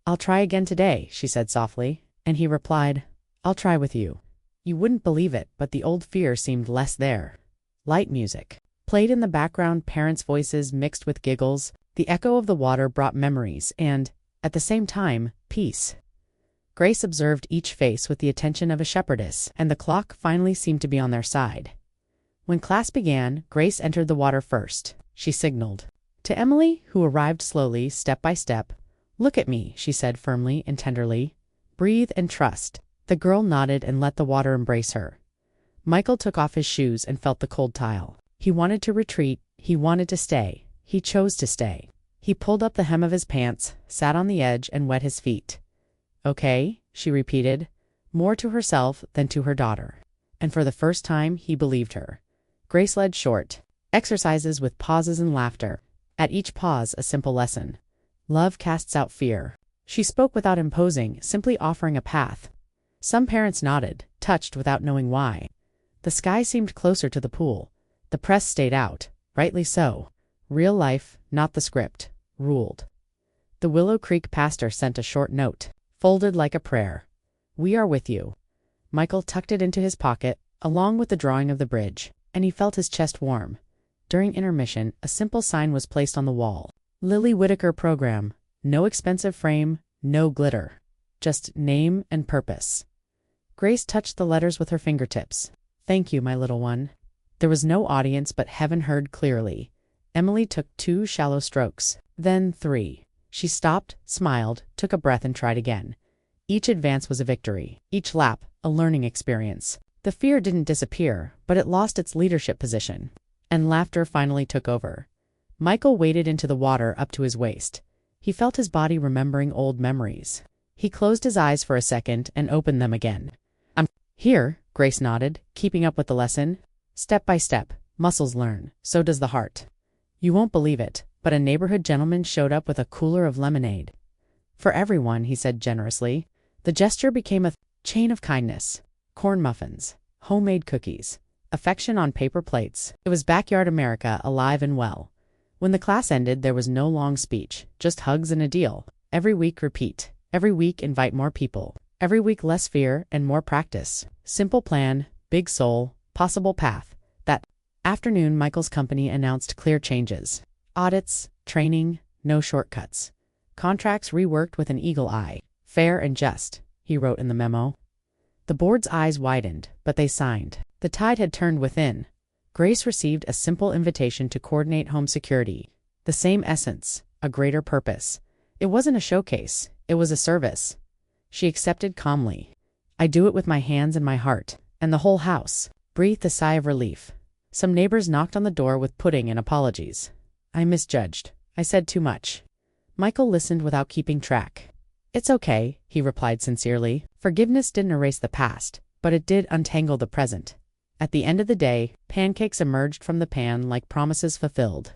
"I'll try again today," she said softly, and he replied, "I'll try with you." You wouldn't believe it, but the old fear seemed less there. Light music played in the background, parents' voices mixed with giggles. The echo of the water brought memories and, at the same time, peace. Grace observed each face with the attention of a shepherdess, and the clock finally seemed to be on their side. When class began, Grace entered the water first. She signaled. To Emily, who arrived slowly, step by step, "Look at me," she said firmly and tenderly. "Breathe and trust." The girl nodded and let the water embrace her. Michael took off his shoes and felt the cold tile. He wanted to retreat. He wanted to stay. He chose to stay. He pulled up the hem of his pants, sat on the edge, and wet his feet. "Okay," she repeated, more to herself than to her daughter. And for the first time, he believed her. Grace led short exercises with pauses and laughter. At each pause, a simple lesson. Love casts out fear. She spoke without imposing, simply offering a path. Some parents nodded, touched without knowing why. The sky seemed closer to the pool. The press stayed out, rightly so. Real life, not the script, ruled. The Willow Creek pastor sent a short note, folded like a prayer. "We are with you." Michael tucked it into his pocket, along with the drawing of the bridge, and he felt his chest warm. During intermission, a simple sign was placed on the wall. Lily Whitaker Program. No expensive frame, no glitter. Just name and purpose. Grace touched the letters with her fingertips. Thank you, my little one. There was no audience, but heaven heard clearly. Emily took 2 shallow strokes, then 3. She stopped, smiled, took a breath and tried again. Each advance was a victory, each lap a learning experience. The fear didn't disappear, but it lost its leadership position. And laughter finally took over. Michael waded into the water up to his waist. He felt his body remembering old memories. He closed his eyes for a second and opened them again. I'm here, Grace nodded, keeping up with the lesson. Step by step, muscles learn, so does the heart. You won't believe it, but a neighborhood gentleman showed up with a cooler of lemonade. For everyone, he said generously. The gesture became a chain of kindness. Corn muffins, homemade cookies, affection on paper plates. It was backyard America, alive and well. When the class ended, there was no long speech, just hugs and a deal. Every week repeat. Every week invite more people. Every week less fear and more practice. Simple plan, big soul, possible path. That afternoon, Michael's company announced clear changes. Audits, training, no shortcuts. Contracts reworked with an eagle eye. Fair and just, he wrote in the memo. The board's eyes widened, but they signed. The tide had turned within. Grace received a simple invitation to coordinate home security. The same essence, a greater purpose. It wasn't a showcase, it was a service. She accepted calmly. I do it with my hands and my heart, and the whole house breathed a sigh of relief. Some neighbors knocked on the door with pudding and apologies. I misjudged. I said too much. Michael listened without keeping track. It's okay, he replied sincerely. Forgiveness didn't erase the past, but it did untangle the present. At the end of the day, pancakes emerged from the pan like promises fulfilled.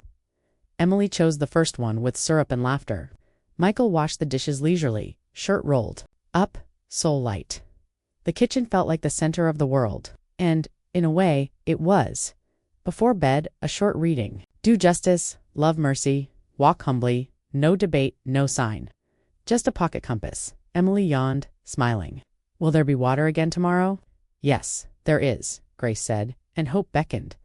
Emily chose the first one with syrup and laughter. Michael washed the dishes leisurely, shirt rolled up, soul light. The kitchen felt like the center of the world, and, in a way, it was. Before bed, a short reading. Do justice, love mercy, walk humbly, no debate, no sign. Just a pocket compass. Emily yawned, smiling. Will there be water again tomorrow? Yes, there is, Grace said, and hope beckoned.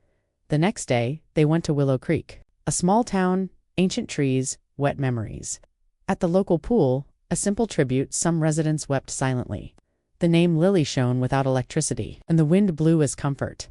The next day, they went to Willow Creek. A small town, ancient trees, wet memories. At the local pool, a simple tribute, some residents wept silently. The name Lily shone without electricity, and the wind blew as comfort.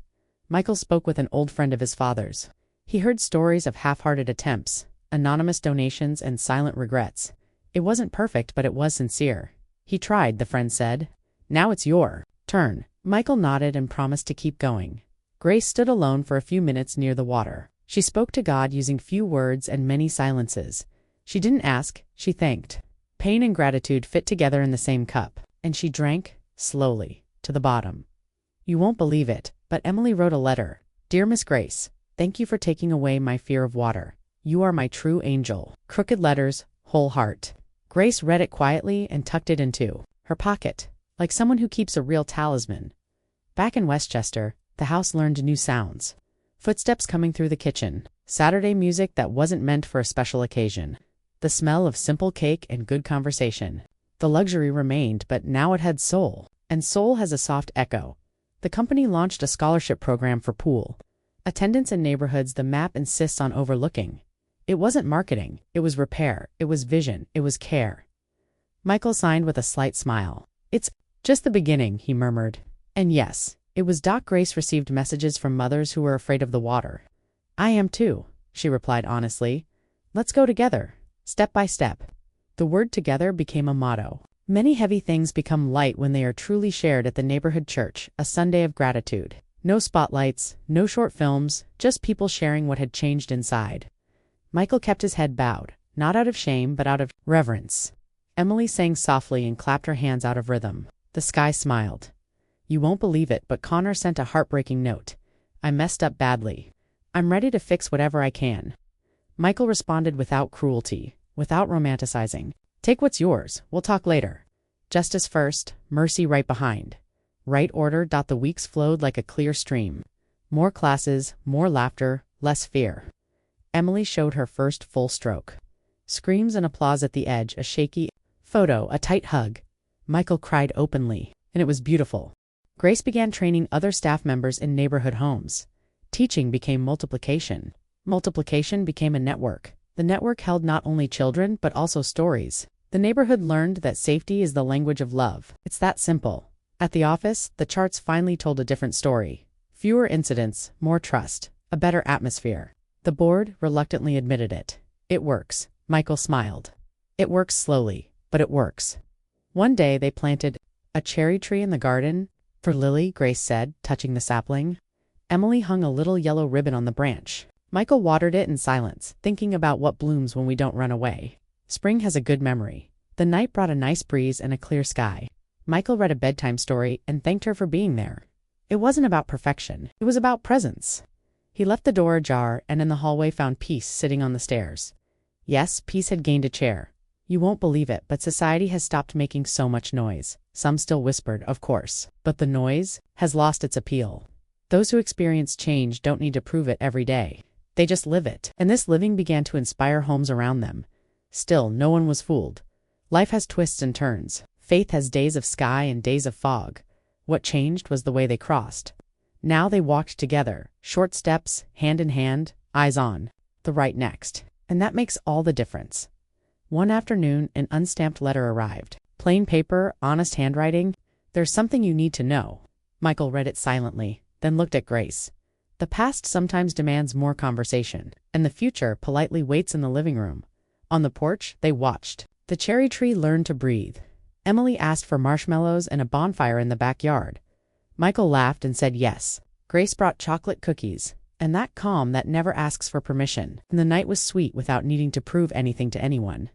Michael spoke with an old friend of his father's. He heard stories of half-hearted attempts, anonymous donations, and silent regrets. It wasn't perfect, but it was sincere. He tried, the friend said. Now it's your turn. Michael nodded and promised to keep going. Grace stood alone for a few minutes near the water. She spoke to God using few words and many silences. She didn't ask, she thanked. Pain and gratitude fit together in the same cup, and she drank, slowly, to the bottom. You won't believe it, but Emily wrote a letter. Dear Miss Grace, thank you for taking away my fear of water. You are my true angel. Crooked letters, whole heart. Grace read it quietly and tucked it into her pocket, like someone who keeps a real talisman. Back in Westchester, the house learned new sounds. Footsteps coming through the kitchen. Saturday music that wasn't meant for a special occasion. The smell of simple cake and good conversation. The luxury remained, but now it had soul. And soul has a soft echo. The company launched a scholarship program for pool attendants in neighborhoods the map insists on overlooking. It wasn't marketing, it was repair, it was vision, it was care. Michael signed with a slight smile. It's just the beginning, he murmured. And yes, it was. Grace received messages from mothers who were afraid of the water. I am too, she replied honestly. Let's go together, step by step. The word together became a motto. Many heavy things become light when they are truly shared at the neighborhood church, a Sunday of gratitude. No spotlights, no short films, just people sharing what had changed inside. Michael kept his head bowed, not out of shame but out of reverence. Emily sang softly and clapped her hands out of rhythm. The sky smiled. You won't believe it, but Connor sent a heartbreaking note. I messed up badly. I'm ready to fix whatever I can. Michael responded without cruelty, without romanticizing. Take what's yours, we'll talk later. Justice first, mercy right behind. Right order. The weeks flowed like a clear stream. More classes, more laughter, less fear. Emily showed her first full stroke. Screams and applause at the edge, a shaky photo, a tight hug. Michael cried openly, and it was beautiful. Grace began training other staff members in neighborhood homes. Teaching became multiplication. Multiplication became a network. The network held not only children but also stories. The neighborhood learned that safety is the language of love. It's that simple. At the office, the charts finally told a different story. Fewer incidents, more trust, a better atmosphere. The board reluctantly admitted it. It works. Michael smiled. It works slowly, but it works. One day they planted a cherry tree in the garden. For Lily, Grace said, touching the sapling. Emily hung a little yellow ribbon on the branch. Michael watered it in silence, thinking about what blooms when we don't run away. Spring has a good memory. The night brought a nice breeze and a clear sky. Michael read a bedtime story and thanked her for being there. It wasn't about perfection. It was about presence. He left the door ajar and in the hallway found Peace sitting on the stairs. Yes, Peace had gained a chair. You won't believe it, but society has stopped making so much noise. Some still whispered, of course. But the noise has lost its appeal. Those who experience change don't need to prove it every day. They just live it. And this living began to inspire homes around them. Still, no one was fooled. Life has twists and turns. Faith has days of sky and days of fog. What changed was the way they crossed. Now they walked together, short steps, hand in hand, eyes on the right next. And that makes all the difference. One afternoon, an unstamped letter arrived. Plain paper, honest handwriting. There's something you need to know. Michael read it silently, then looked at Grace. The past sometimes demands more conversation, and the future politely waits in the living room. On the porch, they watched. The cherry tree learned to breathe. Emily asked for marshmallows and a bonfire in the backyard. Michael laughed and said yes. Grace brought chocolate cookies, and that calm that never asks for permission. And the night was sweet without needing to prove anything to anyone.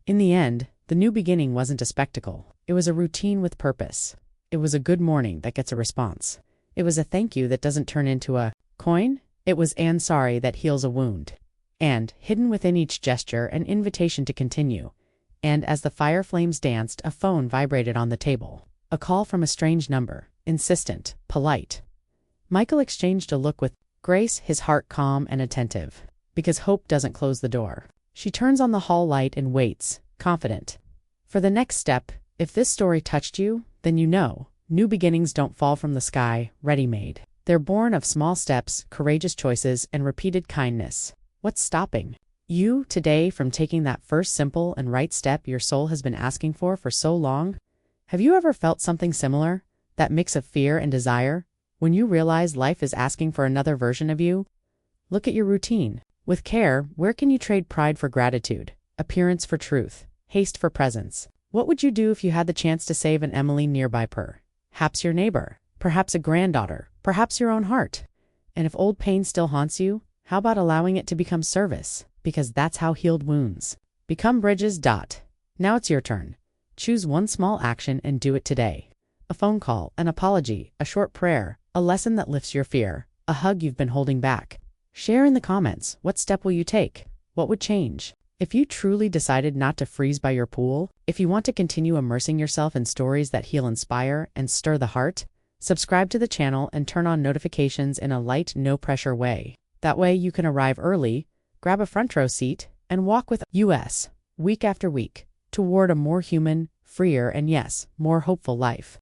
In the end, the new beginning wasn't a spectacle. It was a routine with purpose. It was a good morning that gets a response. It was a thank you that doesn't turn into a coin. It was an sorry that heals a wound. And, hidden within each gesture, an invitation to continue. And as the fire flames danced, a phone vibrated on the table. A call from a strange number, insistent, polite. Michael exchanged a look with Grace, his heart calm and attentive. Because hope doesn't close the door. She turns on the hall light and waits, confident. For the next step, if this story touched you, then you know, new beginnings don't fall from the sky, ready-made. They're born of small steps, courageous choices, and repeated kindness. What's stopping you today from taking that first simple and right step your soul has been asking for so long? Have you ever felt something similar? That mix of fear and desire? When you realize life is asking for another version of you? Look at your routine. With care, where can you trade pride for gratitude, appearance for truth, haste for presence? What would you do if you had the chance to save an Emily nearby perhaps your neighbor, perhaps a granddaughter, perhaps your own heart? And if old pain still haunts you, how about allowing it to become service? Because that's how healed wounds become bridges. Now it's your turn. Choose one small action and do it today. A phone call, an apology, a short prayer, a lesson that lifts your fear, a hug you've been holding back. Share in the comments, what step will you take? What would change? If you truly decided not to freeze by your pool, if you want to continue immersing yourself in stories that heal, inspire, and stir the heart, subscribe to the channel and turn on notifications in a light, no-pressure way. That way you can arrive early, grab a front row seat, and walk with us week after week toward a more human, freer, and yes, more hopeful life.